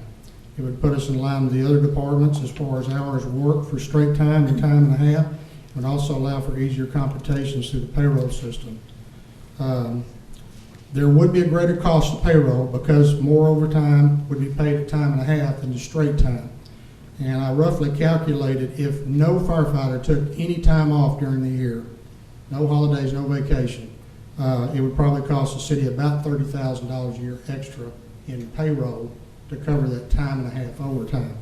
It would put us in line with the other departments as far as hours worked for straight time and time and a half. It would also allow for easier computations through the payroll system. There would be a greater cost to payroll because more overtime would be paid at time and a half than just straight time. And I roughly calculated if no firefighter took any time off during the year, no holidays, no vacation, it would probably cost the city about $30,000 a year extra in payroll to cover that time and a half overtime.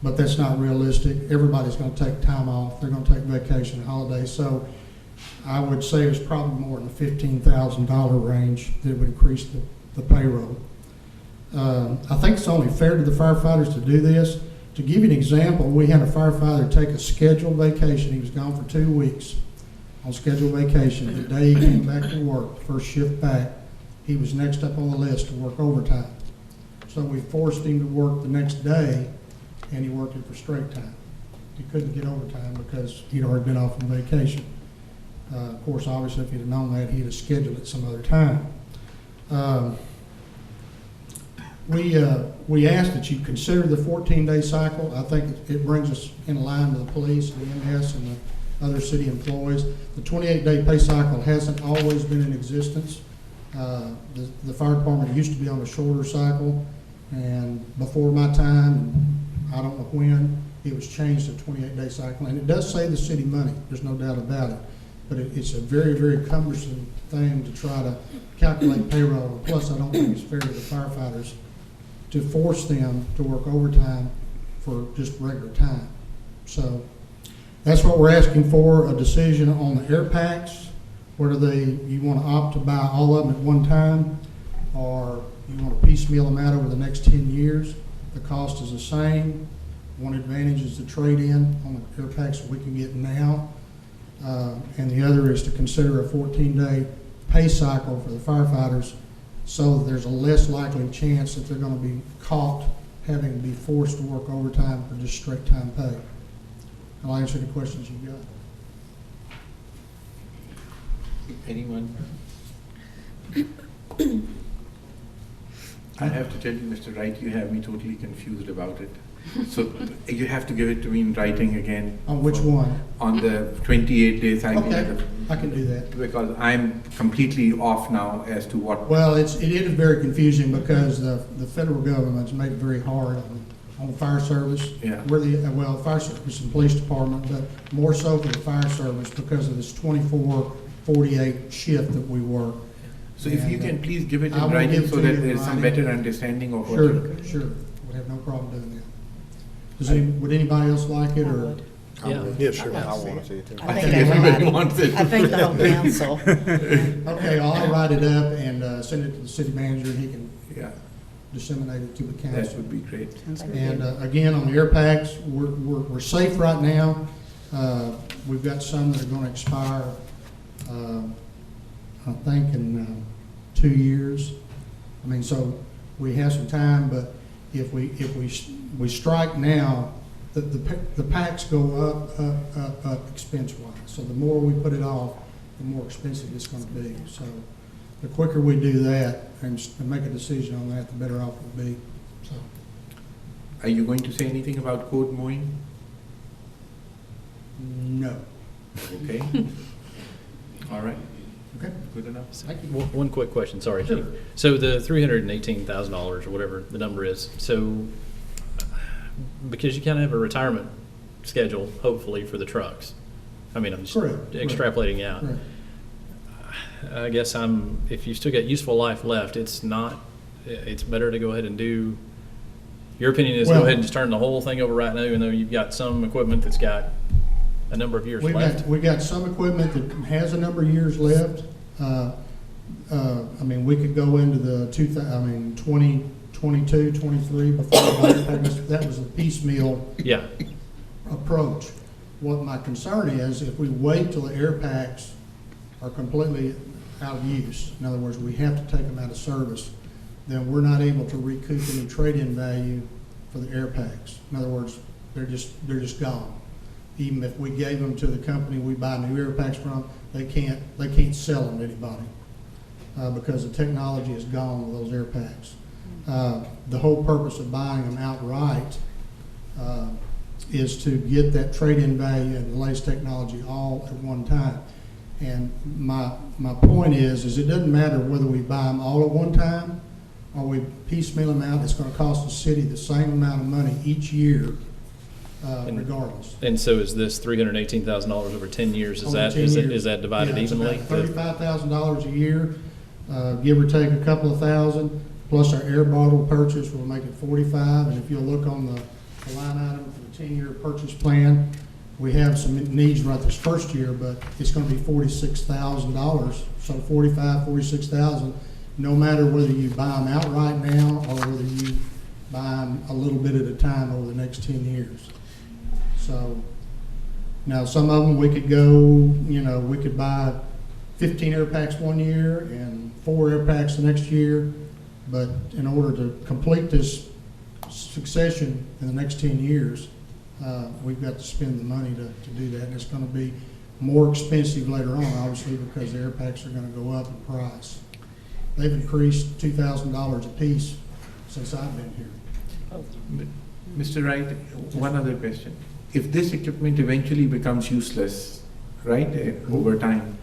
But that's not realistic. Everybody's going to take time off. They're going to take vacation and holidays. So I would say it's probably more in the $15,000 range that would increase the payroll. I think it's only fair to the firefighters to do this. To give you an example, we had a firefighter take a scheduled vacation. He was gone for 2 weeks on scheduled vacation. The day he came back to work, first shift back, he was next up on the list to work overtime. So we forced him to work the next day, and he worked it for straight time. He couldn't get overtime because he'd already been off on vacation. Of course, obviously, if he'd have known that, he'd have scheduled it some other time. We ask that you consider the 14-day cycle. I think it brings us in line with the police, the EMS, and the other city employees. The 28-day pay cycle hasn't always been in existence. The fire department used to be on a shorter cycle, and before my time, I don't know when, it was changed to a 28-day cycle. And it does save the city money, there's no doubt about it. But it's a very, very cumbersome thing to try to calculate payroll. And plus, I don't think it's fair to the firefighters to force them to work overtime for just regular time. So that's what we're asking for, a decision on the air packs, whether you want to opt to buy all of them at one time, or you want to piecemeal them out over the next 10 years. The cost is the same. One advantage is the trade-in on the air packs that we can get now. And the other is to consider a 14-day pay cycle for the firefighters so that there's a less likely chance that they're going to be caught having to be forced to work overtime for just straight time pay. I'll answer any questions you've got. Anyone? I have to tell you, Mr. Wright, you have me totally confused about it. So you have to give it to me in writing again. On which one? On the 28-day cycle. Okay, I can do that. Because I'm completely off now as to what. Well, it is very confusing because the federal government's made it very hard on fire service. Yeah. Fire service and police department, but more so for the fire service because of this 24/48 shift that we work. So if you can please give it I in will writing give so to that you in there's some writing. better understanding of what. Sure. Would have no problem doing that. Would anybody else like it, or? Yeah. Yeah, sure, I want to see it too. I think Everybody everybody, wants it. I think the whole council. Okay, I'll write it up and send it to the city manager, and he can Yeah, disseminate it to the that council. would be great. And again, on the air packs, we're safe right now. We've got some that are going to expire, I think, in 2 years. I mean, so we have some time, but if we strike now, the packs go up expense-wise. So the more we put it off, the more expensive it's going to be. So the quicker we do that and make a decision on that, the better off we'll be. So. Are you going to say anything about code mowing? No. Okay. All right. Okay. Good enough. Thank you. One quick question, sorry, Sure. Chief. So the $318,000 or whatever the number is, so because you kind of have a retirement schedule, hopefully, for the trucks. I mean, I'm just Correct. extrapolating out. Correct. I guess if you still got useful life left, it's better to go ahead and do, your opinion is go Well- ahead and just turn the whole thing over right now, even though you've got some equipment that's got a number of years left? We got some equipment that has a number of years left. I mean, we could go into the 2022, 23 before we buy air packs. That was a piecemeal Yeah, approach. What my concern is, if we wait till the air packs are completely out of use, in other words, we have to take them out of service, then we're not able to recoup any trade-in value for the air packs. In other words, they're just gone. Even if we gave them to the company we buy new air packs from, they can't sell them to anybody because the technology is gone with those air packs. The whole purpose of buying them outright is to get that trade-in value and the latest technology all at one time. And my point is it doesn't matter whether we buy them all at one time or we piecemeal them out. It's going to cost the city the same amount of money each year, regardless. and so is this $318,000 over 10 years, Over 10 years. is that divided Yeah, it's evenly? about $35,000 a year, give or take a couple of thousand, plus our air bottle purchase will make it 45. And if you'll look on the line item for the 10-year purchase plan, we have some needs right this first year, but it's going to be $46,000. So 45, 46,000, no matter whether you buy them outright now or whether you buy them a little bit at a time over the next 10 years. So now some of them we could go, we could buy 15 air packs one year and 4 air packs the next year. But in order to complete this succession in the next 10 years, we've got to spend the money to do that. And it's going to be more expensive later on, obviously, because the air packs are going to go up in price. They've increased $2,000 a piece since I've been here. Mr. Wright, one other question. If this equipment eventually becomes useless, right, over time,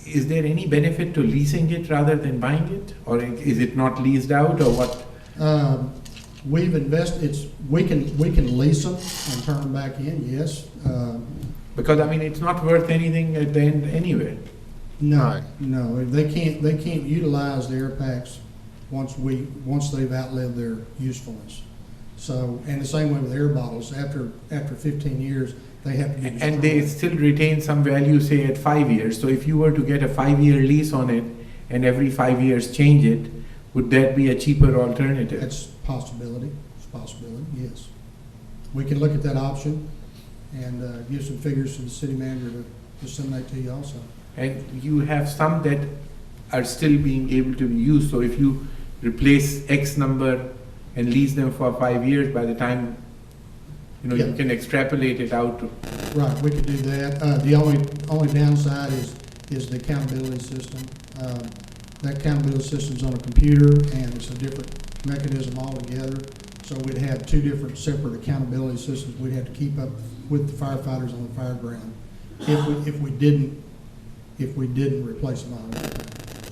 is there any benefit to leasing it rather than buying it? Or is it not leased out, or what? We've invested, we can lease them and turn them back in, yes. Because, it's not worth anything at the end anyway. No, they can't utilize the air packs once they've outlived their usefulness. So, and the same way with air bottles, after 15 years, they have to be destroyed. And they still retain some value, say, at 5 years. So if you were to get a 5-year lease on it and every 5 years change it, would that be a cheaper alternative? That's a possibility. It's a possibility, yes. We can look at that option and give some figures to the city manager to disseminate to you also. And you have some that are still being able to be used. So if you replace X number and lease them for 5 years, by the time, Yeah. you can extrapolate it out. Right, we could do that. The only downside is the accountability system. That accountability system's on a computer, and it's a different mechanism altogether. So we'd have 2 different separate accountability systems. We'd have to keep up with the firefighters on the fireground if we didn't replace them all.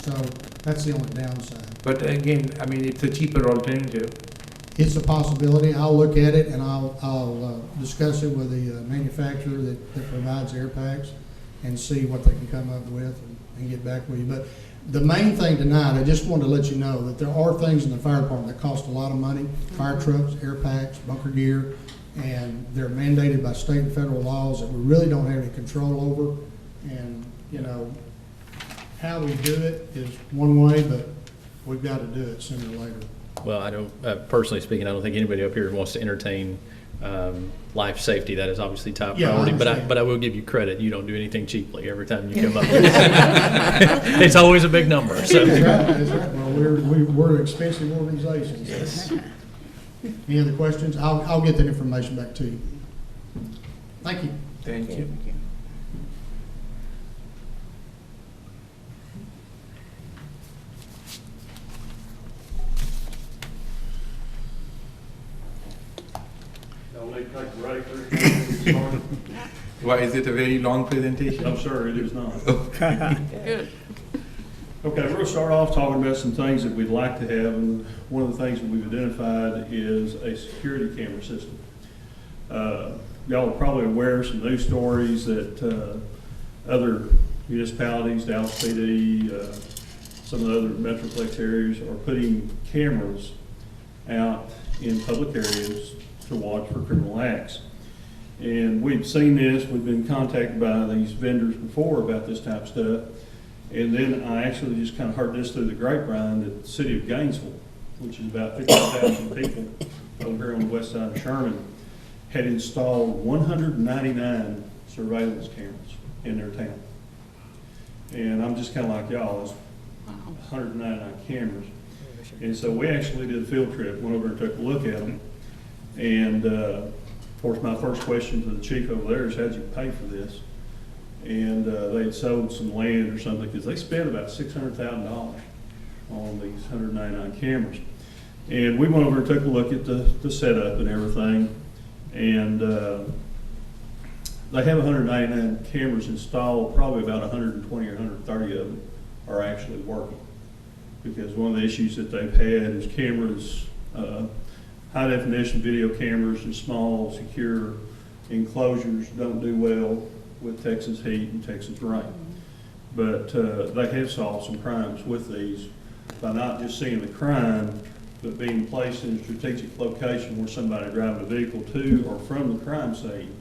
So that's the only downside. But again, it's a cheaper alternative. It's a possibility. I'll look at it and I'll discuss it with the manufacturer that provides air packs and see what they can come up with and get back with you. But the main thing tonight, I just wanted to let you know that there are things in the fire department that cost a lot of money. Fire trucks, air packs, bunker gear, and they're mandated by state and federal laws that we really don't have any control over. And, how we do it is one way, but we've got to do it sooner or later. Well, I don't, personally speaking, I don't think anybody up here wants to entertain life safety. That is obviously top Yeah, I priority. understand. But I will give you credit. You don't do anything cheaply every time you come up with it. It's always a big number. So. That's right. Well, we're an expensive organization. Yes. Any other questions? I'll get that information back to you. Thank you. Thank you. I'll take a break. Sorry. Why, is it a very long presentation? No, sir, it is not. Good. Okay, we're going to start off talking about some things that we'd like to have, and one of the things that we've identified is a security camera system. Y'all are probably aware of some news stories that other municipalities, Dallas PD, some of the other metroplex areas are putting cameras out in public areas to watch for criminal acts. And we've seen this, we've been contacted by these vendors before about this type of stuff. And then I actually just kind of heard this through the grapevine that the city of Gainesville, which is about 50,000 people over here on the west side of Sherman, had installed 199 surveillance cameras in their town. And I'm just kind of like y'all, it's 199 cameras. And so we actually did a field trip, went over and took a look at them. And of course, my first question to the chief over there is, how'd you pay for this? And they'd sold some land or something, because they spent about $600,000 on these 199 cameras. And we went over and took a look at the setup and everything. And they have 199 cameras installed, probably about 120 or 130 of them are actually working. Because one of the issues that they've had is cameras, high definition video cameras in small, secure enclosures don't do well with Texas heat and Texas rain. But they have solved some crimes with these by not just seeing the crime, but being placed in a strategic location where somebody driving a vehicle to or from the crime scene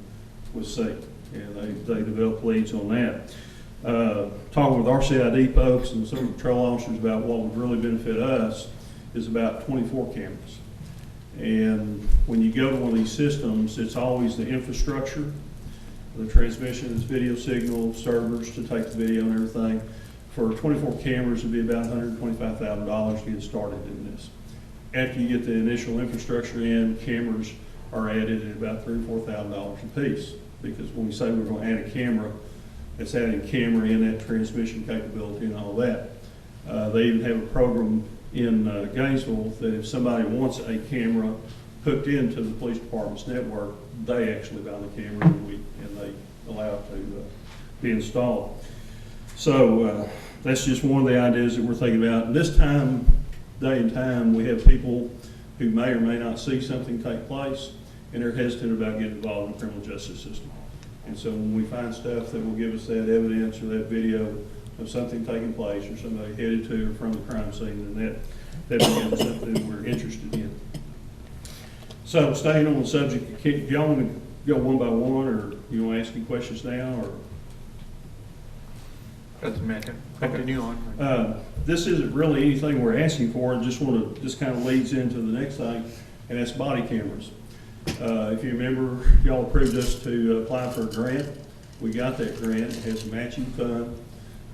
was seen. And they developed leads on that. Talking with RCID folks and some patrol officers about what would really benefit us is about 24 cameras. And when you go to one of these systems, it's always the infrastructure, the transmission, video signal, servers to take the video and everything. For 24 cameras, it'd be about $125,000 to get started in this. After you get the initial infrastructure in, cameras are added at about $3,000 or $4,000 a piece. Because when we say we're going to add a camera, it's adding camera in that transmission capability and all that. They even have a program in Gainesville that if somebody wants a camera hooked into the police department's network, they actually buy the camera and they allow it to be installed. So that's just one of the ideas that we're thinking about. And this time, day and time, we have people who may or may not see something take place, and they're hesitant about getting involved in the criminal justice system. And so when we find stuff that will give us that evidence or that video of something taking place or somebody headed to or from the crime scene, then that becomes something that we're interested in. So staying on the subject, do y'all want to go one by one, or you want to ask any questions now, or? Doesn't matter. Continue on. This isn't really anything we're asking for. I just want to, this kind of leads into the next thing, and that's body cameras. If you remember, y'all approved us to apply for a grant. We got that grant. It has a matching fund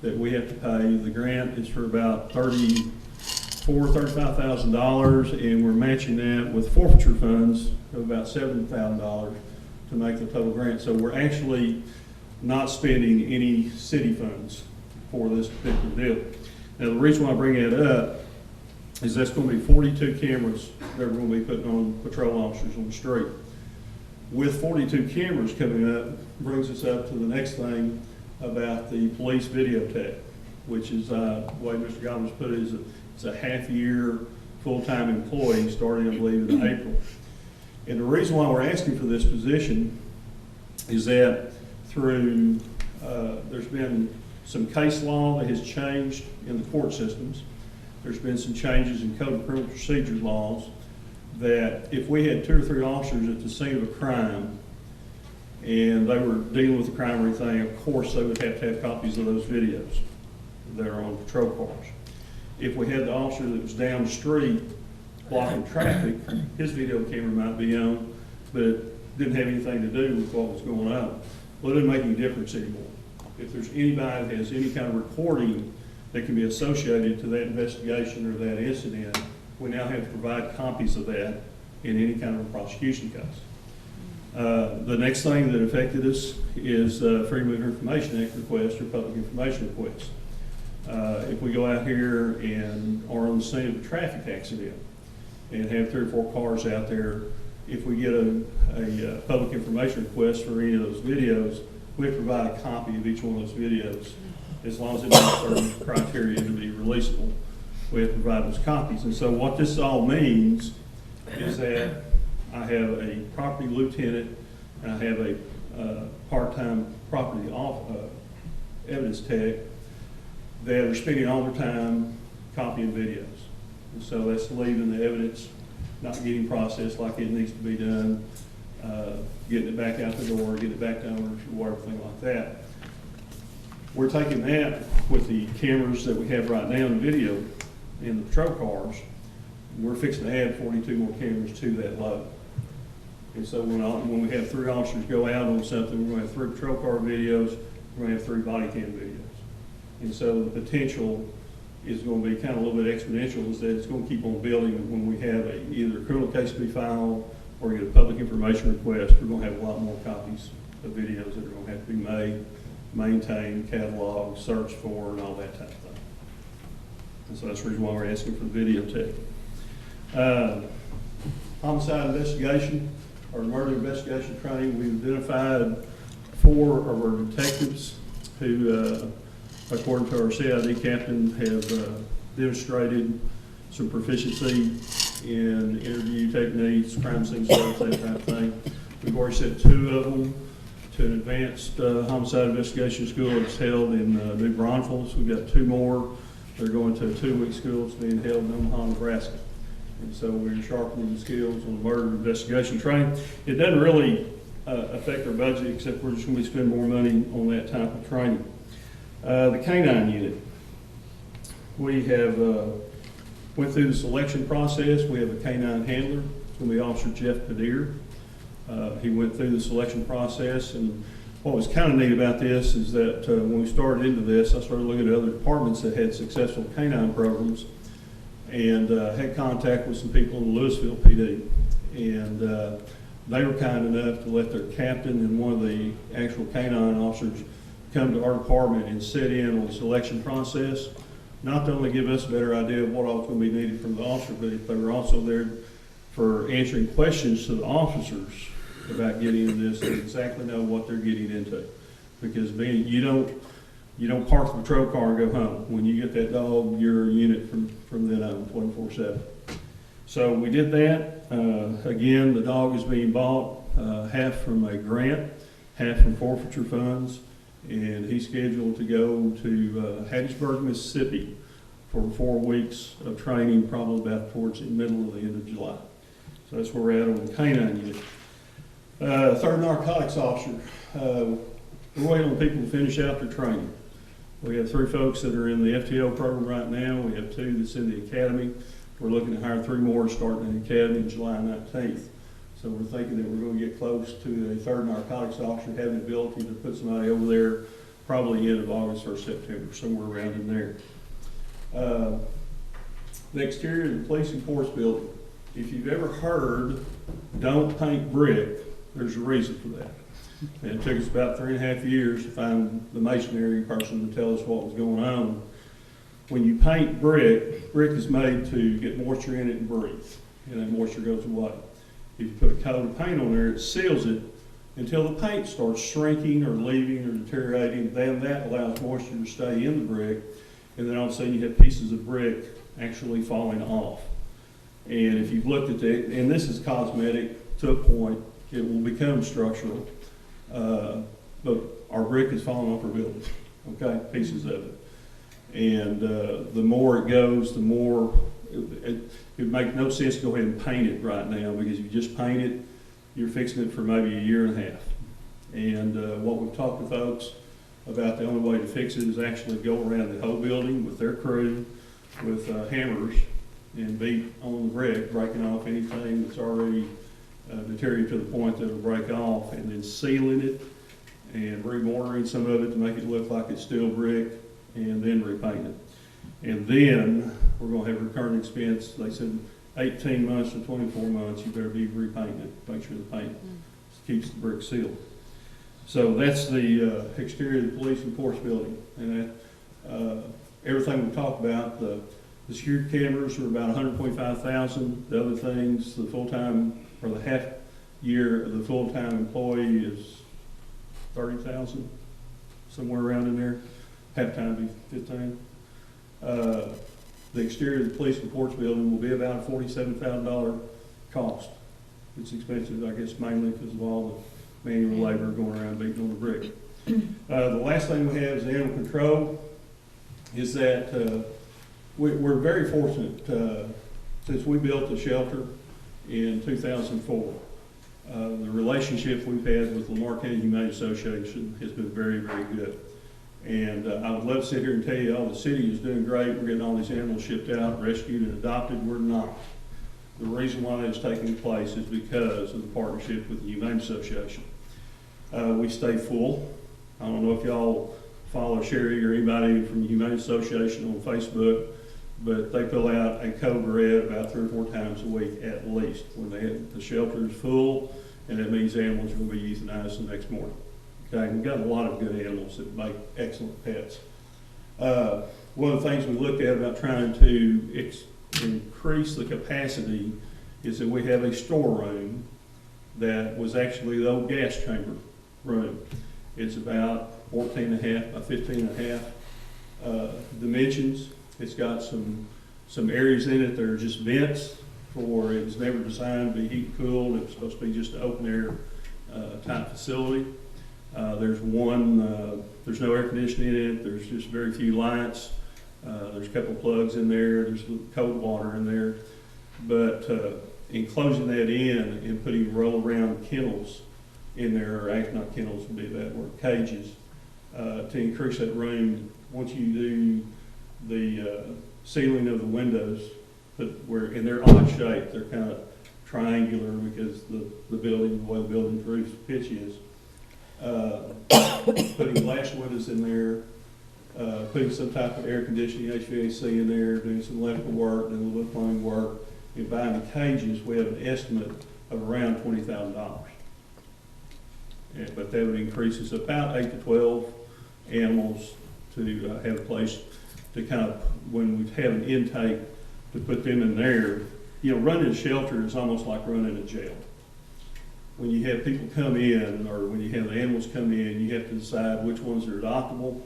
that we have to pay. The grant is for about $35,000, and we're matching that with forfeiture funds of about $7,000 to make the total grant. So we're actually not spending any city funds for this particular deal. Now, the reason why I bring that up is that's going to be 42 cameras that we're going to be putting on patrol officers on the street. With 42 cameras coming up, brings us up to the next thing about the police video tech, which is, the way Mr. Gobbins put it, is it's a half-year full-time employee starting, I believe, in April. And the reason why we're asking for this position is that through, there's been some case law that has changed in the court systems. There's been some changes in Code of Criminal Procedure laws that if we had 2 or 3 officers at the scene of a crime and they were dealing with the crime or anything, of course they would have to have copies of those videos that are on patrol cars. If we had the officer that was down the street blocking traffic, his video camera might be on, but it didn't have anything to do with what was going on. Well, it doesn't make any difference anymore. If there's anybody that has any kind of recording that can be associated to that investigation or that incident, we now have to provide copies of that in any kind of a prosecution case. The next thing that affected us is Freedom of Information Act request or public information request. If we go out here and are on the scene of a traffic accident and have 3 or 4 cars out there, if we get a public information request for any of those videos, we have to provide a copy of each one of those videos. As long as it meets certain criteria to be releasable, we have to provide those copies. And so what this all means is that I have a property lieutenant and I have a part-time property evidence tech that are spending all their time copying videos. And so that's leaving the evidence not getting processed like it needs to be done. getting it back out the door, getting it back to owners, or everything like that. We're taking that with the cameras that we have right now in video in the patrol cars. We're fixing to add 42 more cameras to that load. And so when we have 3 officers go out on something, we're going to have 3 patrol car videos, we're going to have 3 body cam videos. And so the potential is going to be kind of a little bit exponential, is that it's going to keep on building. When we have either a criminal case to be filed or get a public information request, we're going to have a lot more copies of videos that are going to have to be made, maintained, cataloged, searched for, and all that type of thing. And so that's the reason why we're asking for the videotape. Homicide investigation or murder investigation training, we've identified 4 of our detectives who, according to our CID captain, have demonstrated some proficiency in interview techniques, crime scene stuff, that type of thing. We've already sent 2 of them to an advanced homicide investigation school that's held in New Braunfels. We've got 2 more. They're going to a 2-week school that's being held in Omaha, Nebraska. And so we're sharpening the skills on murder investigation training. It doesn't really affect our budget, except we're just going to be spending more money on that type of training. The K-9 unit. We have went through the selection process. We have a K-9 handler. It's going to be Officer Jeff Padir. He went through the selection process, and what was kind of neat about this is that when we started into this, I started looking at other departments that had successful K-9 programs, and had contact with some people in the Louisville PD. And they were kind enough to let their captain and one of the actual K-9 officers come to our department and sit in on the selection process, not to only give us a better idea of what all was going to be needed from the officer, but they were also there for answering questions to the officers about getting into this and exactly know what they're getting into. Because you don't park the patrol car and go home. When you get that dog, you're a unit from then on, 24/7. So we did that. Again, the dog is being bought, half from a grant, half from forfeiture funds, and he's scheduled to go to Hattiesburg, Mississippi for 4 weeks of training, probably about towards the middle of the end of July. So that's where we're at on the K-9 unit. Third narcotics officer. We're waiting on people to finish out their training. We have 3 folks that are in the FTO program right now. We have 2 that's in the academy. We're looking to hire 3 more starting in the academy on July 19th. So we're thinking that we're going to get close to a third narcotics officer having the ability to put somebody over there probably end of August or September, somewhere around in there. The exterior of the police and courts building. If you've ever heard, don't paint brick, there's a reason for that. And it took us about 3.5 years to find the masonry person to tell us what was going on. When you paint brick, brick is made to get moisture in it and breathe, and that moisture goes away. If you put a coat of paint on there, it seals it until the paint starts shrinking or leaving or deteriorating. Then that allows moisture to stay in the brick, and then all of a sudden you have pieces of brick actually falling off. And if you've looked at that, and this is cosmetic to a point, it will become structural. But our brick is falling off our building, okay, pieces of it. And the more it goes, the more, it would make no sense to go ahead and paint it right now, because if you just paint it, you're fixing it for maybe 1.5 years. And what we've talked to folks about, the only way to fix it is actually go around the whole building with their crew, with hammers, and beat on the brick, breaking off anything that's already deteriorated to the point that it'll break off, and then sealing it and remortaring some of it to make it look like it's still brick, and then repaint it. And then we're going to have recurring expense. They said 18 months to 24 months, you better be repainting it, make sure the paint keeps the brick sealed. So that's the exterior of the police and courts building. And that, everything we talked about, the security cameras are about $125,000. The other things, the full-time, or the half year of the full-time employee is $30,000, somewhere around in there. Half-time be $15,000. The exterior of the police and courts building will be about a $47,000 cost. It's expensive, I guess, mainly because of all the manual labor going around beating on the brick. The last thing we have is animal control. Is that we're very fortunate since we built the shelter in 2004. The relationship we've had with Lamar County Humane Association has been very, very good. And I would love to sit here and tell you, oh, the city is doing great, we're getting all these animals shipped out, rescued and adopted. We're not. The reason why that is taking place is because of the partnership with the Humane Association. We stay full. I don't know if y'all follow Sherry or anybody from the Humane Association on Facebook, but they fill out a code red about 3 or 4 times a week at least when the shelter is full, and that means animals are going to be euthanized the next morning. Okay, we've got a lot of good animals that make excellent pets. One of the things we looked at about trying to increase the capacity is that we have a storeroom that was actually the old gas chamber room. It's about 14.5 by 15.5 dimensions. It's got some areas in it that are just vents for, it was never designed to be heat and cooled. It was supposed to be just an open air type facility. There's no air conditioning in it. There's just very few lights. There's a couple plugs in there. There's cold water in there. But in closing that in and putting roll around kennels in there, or not kennels would be a bad word, cages, to increase that room. Once you do the ceiling of the windows, and they're odd shape, they're kind of triangular because the building, the way the building's roof pitch is. Putting glass windows in there, putting some type of air conditioning, HVAC in there, doing some electrical work, doing a little bit of plumbing work, and buying the cages, we have an estimate of around $20,000. But that would increase us about 8 to 12 animals to have a place to kind of, when we have an intake, to put them in there. You know, running a shelter is almost like running a jail. When you have people come in, or when you have animals come in, you have to decide which ones are adoptable.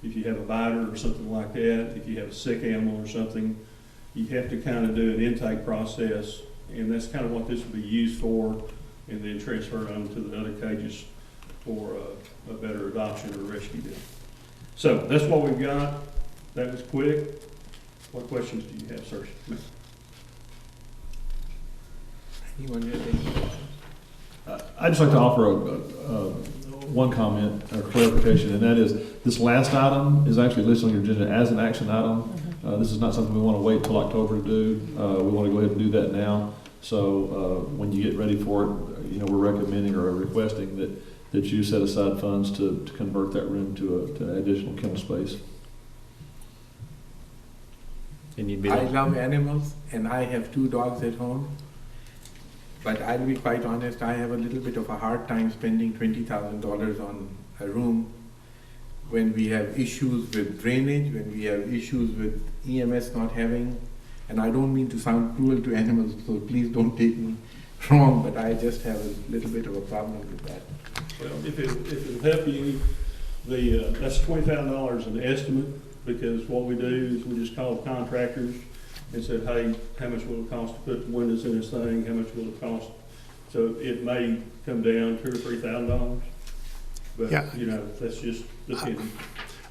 If you have a biter or something like that, if you have a sick animal or something, you have to kind of do an intake process, and that's kind of what this would be used for, and then transfer them to the other cages for a better adoption or rescue deal. So that's what we've got. That was quick. What questions do you have, sir? Anyone have any questions? I'd just like to offer one comment or clarification, and that is this last item is actually listed on your agenda as an action item. This is not something we want to wait till October to do. We want to go ahead and do that now. So when you get ready for it, you know, we're recommending or requesting that you set aside funds to convert that room to additional kennel space. I love animals, and I have 2 dogs at home. But I'll be quite honest, I have a little bit of a hard time spending $20,000 on a room when we have issues with drainage, when we have issues with EMS not having, and I don't mean to sound cruel to animals, so please don't take me wrong, but I just have a little bit of a problem with that. Well, if it'll help you, that's $20,000 an estimate, because what we do is we just call the contractors and said, hey, how much will it cost to put the windows in this thing? How much will it cost? So it may come down $2,000 or $3,000, but Yeah. you know, that's just depending.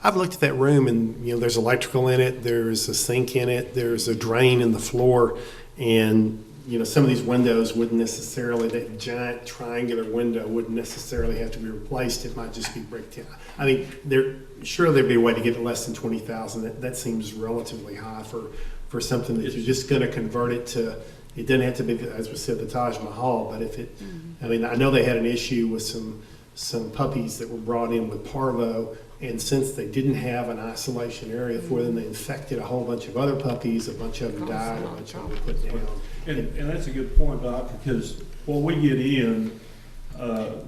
I've looked at that room, and you know, there's electrical in it, there's a sink in it, there's a drain in the floor, and you know, some of these windows wouldn't necessarily, that giant triangular window wouldn't necessarily have to be replaced. It might just be bricked in. I mean, there'd be a way to get it less than 20,000. That seems relatively high for something that you're just going to convert it to. It doesn't have to be, as we said, the Taj Mahal, but if it, I mean, I know they had an issue with some puppies that were brought in with parvo, and since they didn't have an isolation area for them, they infected a whole bunch of other puppies. A bunch of them died, a bunch of them were put down. And that's a good point, Doc, because what we get in,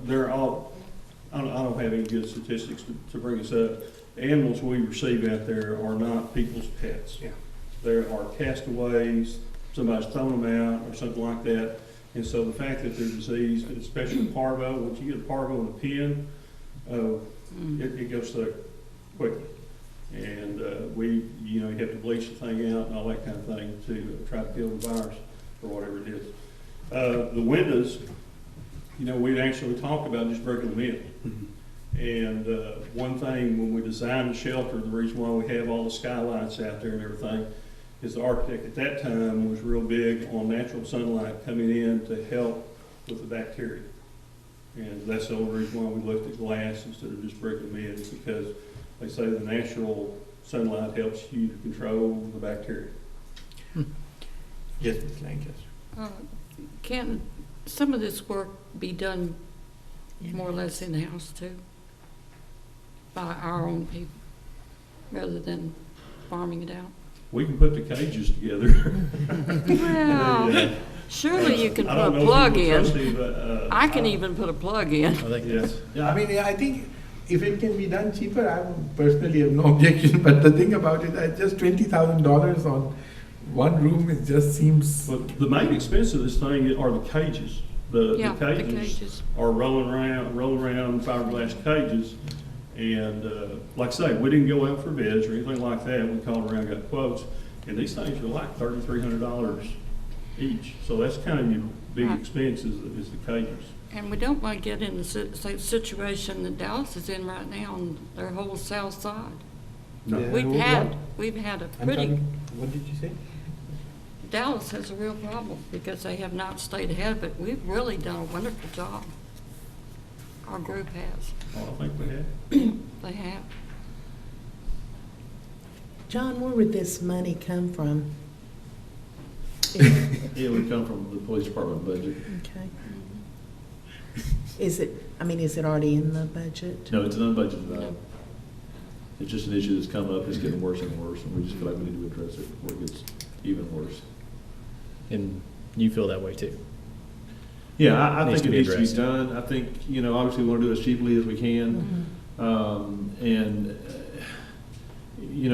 they're all, I don't have any good statistics to bring us up. The animals we receive out there are not people's pets. Yeah. There are castaways, somebody's thrown them out or something like that. And so the fact that they're diseased, especially parvo, once you get a parvo in a pen, it goes through quickly. And you have to bleach the thing out and all that kind of thing to try to kill the virus or whatever it is. The windows, we'd actually talked about just breaking them in. And one thing when we designed the shelter, the reason why we have all the skylights out there and everything, is the architect at that time was real big on natural sunlight coming in to help with the bacteria. And that's the only reason why we looked at glass instead of just brick and mid, is because they say the natural sunlight helps you to control the bacteria. Yes, Ms. Lancaster. Can some of this work be done more or less in-house too? By our own people, rather than farming it out? We can put the cages together. Well, surely you can I put don't a know if plug you would trust in. me, but, I can even put a plug in. I think Yes. I mean, I think if it can be done cheaper, I would personally have no objection, but the thing about it, just $20,000 on one room, it just seems. But the main expense of this thing are the cages. Yeah, The the cages cages. are rolling around fiberglass cages. And like I say, we didn't go out for bids or anything like that. We called around, got quotes, and these things are like $3,300 each. So that's kind of your big Right. expense is the cages. And we don't want to get in the same situation that Dallas is in right now on their whole south side. No. Yeah, We've what- had a I'm pretty, sorry, what did you say? Dallas has a real problem because they have not stayed ahead, but we've really done a wonderful job. Our group has. Oh, I think we have. They have. John, where would this money come from? It would come from the police department budget. Okay. Is it, I mean, is it already in the budget? No, it's an unbudgeted No. item. It's just an issue that's come up, it's getting worse and worse, and we just feel like we need to address it before it gets even worse. And you feel that way too. Yeah, I Needs think to it be needs to be addressed. done. I think, obviously we want to do it as cheaply as we can.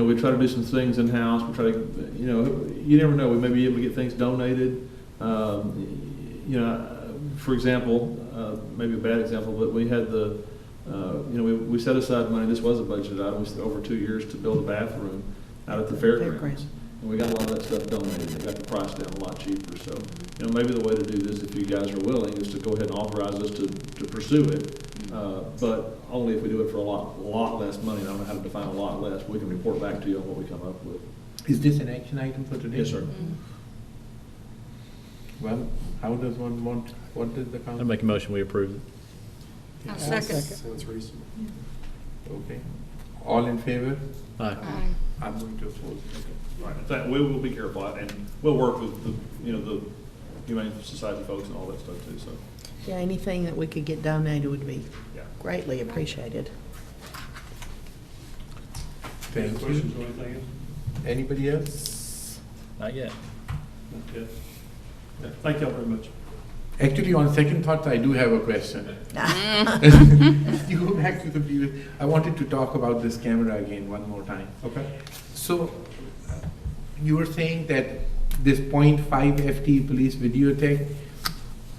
We try to do some things in-house. We try to, you never know, we may be able to get things donated. For example, maybe a bad example, but we had we set aside money, this was a budgeted item, we over 2 years to build a bathroom out at the fairgrounds. Fairgrounds. And we got a lot of that stuff donated. They got the price down a lot cheaper. So, maybe the way to do this, if you guys are willing, is to go ahead and authorize us to pursue it. But only if we do it for a lot less money. I don't know how to define a lot less. We can report back to you on what we come up with. Is this an action item for today? Yes, sir. Well, how does one want, what does the I council? make a motion, we approve it. I second. Sounds reasonable. Okay. All in favor? Aye. Aye. I'm going to oppose. Right. In fact, we will be careful, and we'll work with the Humane Society folks and all that stuff too. So, Yeah, anything that we could get donated would be yeah. greatly appreciated. Thank Any questions you. or anything else? Anybody else? Not yet. Okay. Yeah, thank y'all very much. Actually, on second thoughts, I do have a question. You go back to the previous, I wanted to talk about this camera again one more time. Okay. So, you were saying that this .5 FT police videotech,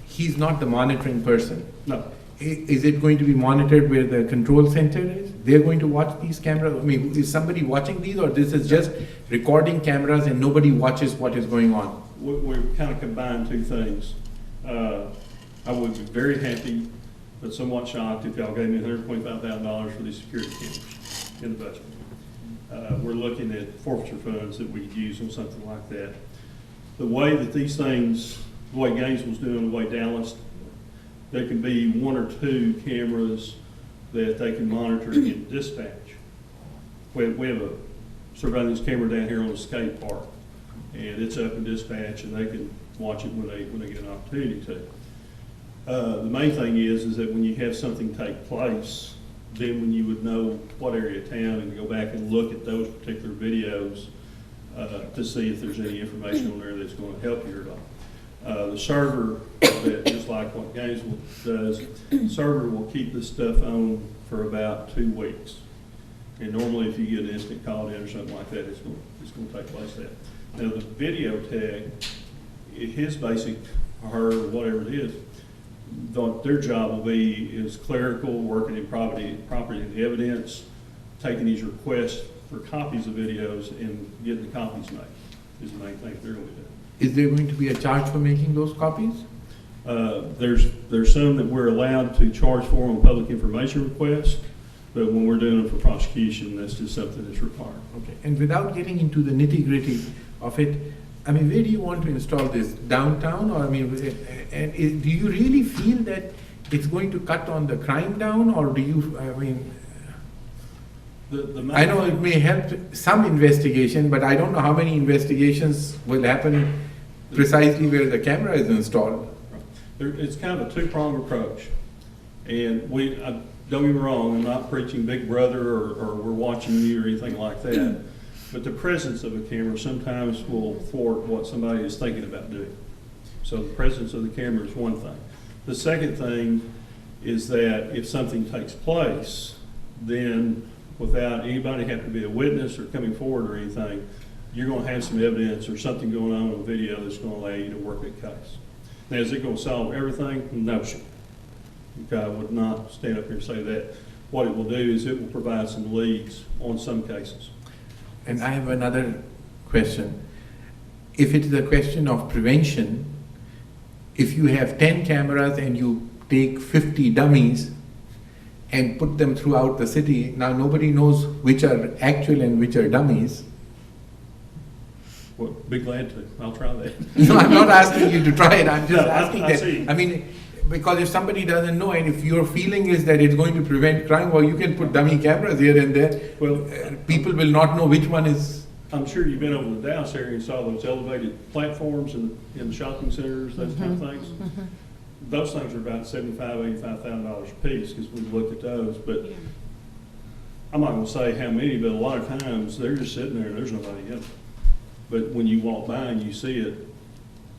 he's not the monitoring person. No. Is it going to be monitored where the control center is? They're going to watch these cameras? I mean, is somebody watching these, or this is just recording cameras and nobody watches what is going on? We're kind of combined two things. I would be very happy, but somewhat shocked if y'all gave me $125,000 for these security cameras in the budget. We're looking at forfeiture funds that we could use on something like that. The way that these things, the way Gainesville's doing, the way Dallas, there can be 1 or 2 cameras that they can monitor in dispatch. We have a surveillance camera down here on the skate park, and it's up in dispatch, and they can watch it when they get an opportunity to. The main thing is that when you have something take place, then when you would know what area of town and go back and look at those particular videos to see if there's any information on there that's going to help you or not. The server, that, just like what Gainesville does, the server will keep this stuff on for about 2 weeks. And normally if you get an instant call in or something like that, it's going to take place that. Now the video tech, his basic, her, whatever it is, their job will be is clerical, working in property and evidence, taking these requests for copies of videos and getting the copies made is the main thing they're going to do. Is there going to be a charge for making those copies? There's some that we're allowed to charge for on public information requests, but when we're doing it for prosecution, that's just something that's required. Okay, and without getting into the nitty-gritty of it, I mean, where do you want to install this? Downtown, or I mean, do you really feel that it's going to cut on the crime down, or do you, I mean, I know it may help some investigation, but I don't know how many investigations will happen precisely where the camera is installed. It's kind of a two-pronged approach. And don't get me wrong, I'm not preaching Big Brother or we're watching you or anything like that. But the presence of a camera sometimes will thwart what somebody is thinking about doing. So the presence of the camera is one thing. The second thing is that if something takes place, then without anybody having to be a witness or coming forward or anything, you're going to have some evidence or something going on with video that's going to allow you to work that case. Now, is it going to solve everything? No, sir. Okay, I would not stand up here and say that. What it will do is it will provide some leads on some cases. And I have another question. If it is a question of prevention, if you have 10 cameras and you take 50 dummies and put them throughout the city, now nobody knows which are actual and which are dummies. Well, be glad to. I'll try that. No, I'm not asking you to try it, I'm just No, asking I that. see. I mean, because if somebody doesn't know, and if your feeling is that it's going to prevent crime, well, you can put dummy cameras here and there. Well, People will not know which one is. I'm sure you've been over the Dallas area and saw those elevated platforms in the shopping centers, those kind of things. Those things are about $75,000–$85,000 a piece, because we've looked at those. But I'm not going to say how many, but a lot of times they're just sitting there and there's nobody in them. But when you walk by and you see it,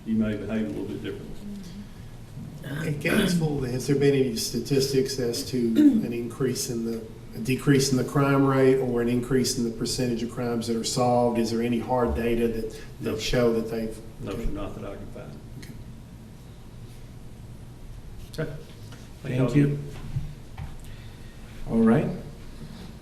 you may behave a little bit differently. In Gainesville, has there been any statistics as to an increase in a decrease in the crime rate or an increase in the percentage of crimes that are solved? Is there any hard data that show that they've? No, not that I can find. Okay. Thank you. All right.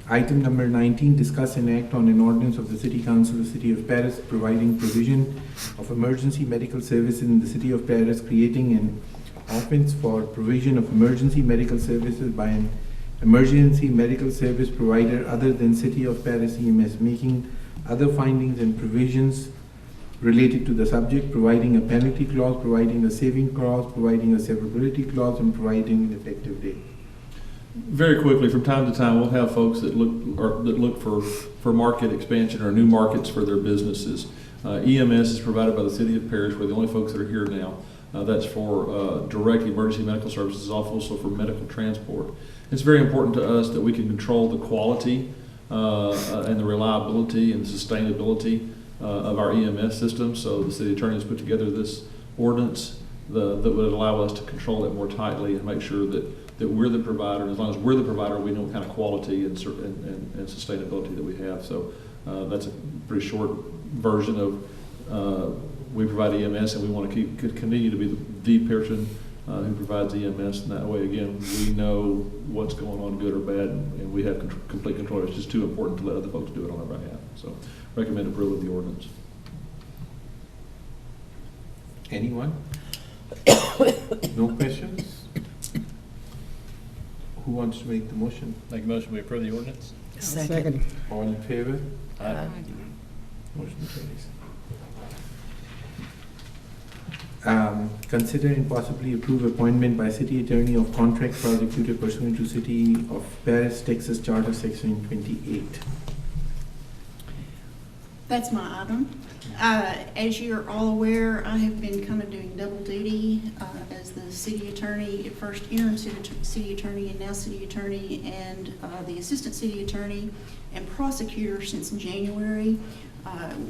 Item number 19, discuss and act on an ordinance of the City Council of the City of Paris providing provision of emergency medical services in the City of Paris, creating an offense for provision of emergency medical services by an emergency medical service provider other than City of Paris EMS, making other findings and provisions related to the subject, providing a penalty clause, providing a saving clause, providing a severability clause, and providing an effective date. Very quickly, from time to time, we'll have folks that look for market expansion or new markets for their businesses. EMS is provided by the City of Paris. We're the only folks that are here now. That's for direct emergency medical services, also for medical transport. It's very important to us that we can control the quality and the reliability and sustainability of our EMS system. So the city attorney has put together this ordinance that would allow us to control it more tightly and make sure that we're the provider. And as long as we're the provider, we know what kind of quality and sustainability that we have. So that's a pretty short version of we provide EMS, and we want to continue to be the person who provides EMS. And that way, again, we know what's going on, good or bad, and we have complete control. It's just too important to let other folks do it on our behalf. So recommend approval of the ordinance. Anyone? No questions? Who wants to make the motion? Make a motion, we approve the ordinance? Second. All in favor? Aye. Motion carries. Consider and possibly approve appointment by city attorney of contract prosecutor pursuant to City of Paris, Texas Charter Section 28. That's my item. As you're all aware, I have been kind of doing double duty as the city attorney, at first interim city attorney and now city attorney, and the assistant city attorney and prosecutor since January.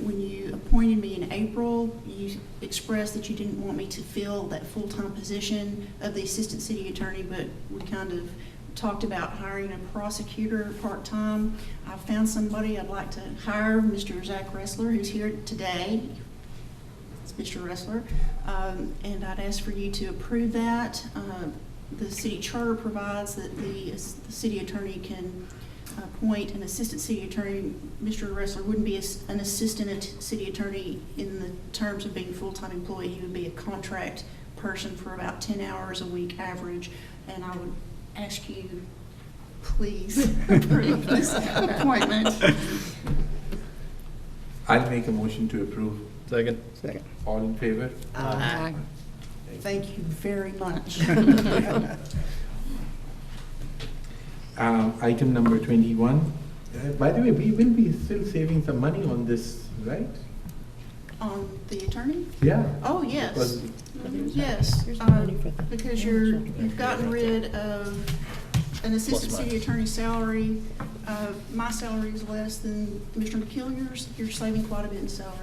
When you appointed me in April, you expressed that you didn't want me to fill that full-time position of the assistant city attorney, but we kind of talked about hiring a prosecutor part-time. I found somebody I'd like to hire, Mr. Zach Ressler, who's here today. It's Mr. Ressler. And I'd ask for you to approve that. The city charter provides that the city attorney can appoint an assistant city attorney. Mr. Ressler wouldn't be an assistant city attorney in the terms of being a full-time employee. He would be a contract person for about 10 hours a week average. And I would ask you, please approve this appointment. I'll make a motion to approve. Second. Second. All in favor? Thank you very much. Item number 21. By the way, we will be still saving some money on this, right? On the attorney? Yeah. Oh, yes. Because- Yes, because you've gotten rid of an assistant city attorney's salary. My salary is less than Mr. McKillier's. You're saving quite a bit in salary.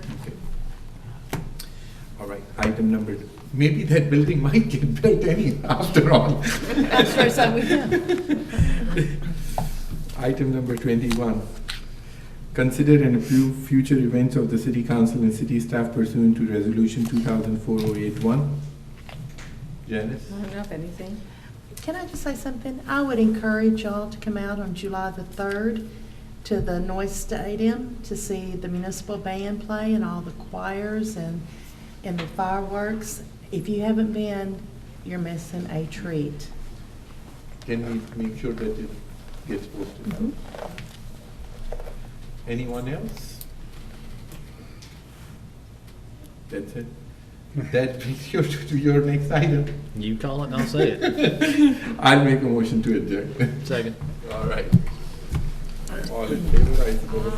All right, item number, maybe that building might get built after all. That's right, so we do. Item number 21. Consider and approve future events of the city council and city staff pursuant to resolution 2004-081. Janice? I don't know if anything. Can I just say something? I would encourage y'all to come out on July the 3rd to the Noyes Stadium to see the municipal band play and all the choirs and the fireworks. If you haven't been, you're missing a treat. Can we make sure that it gets posted? Anyone else? That's it. That brings you to your next item. You call it and I'll say it. I'll make a motion to adjourn. Second. All right. All in favor, I suppose.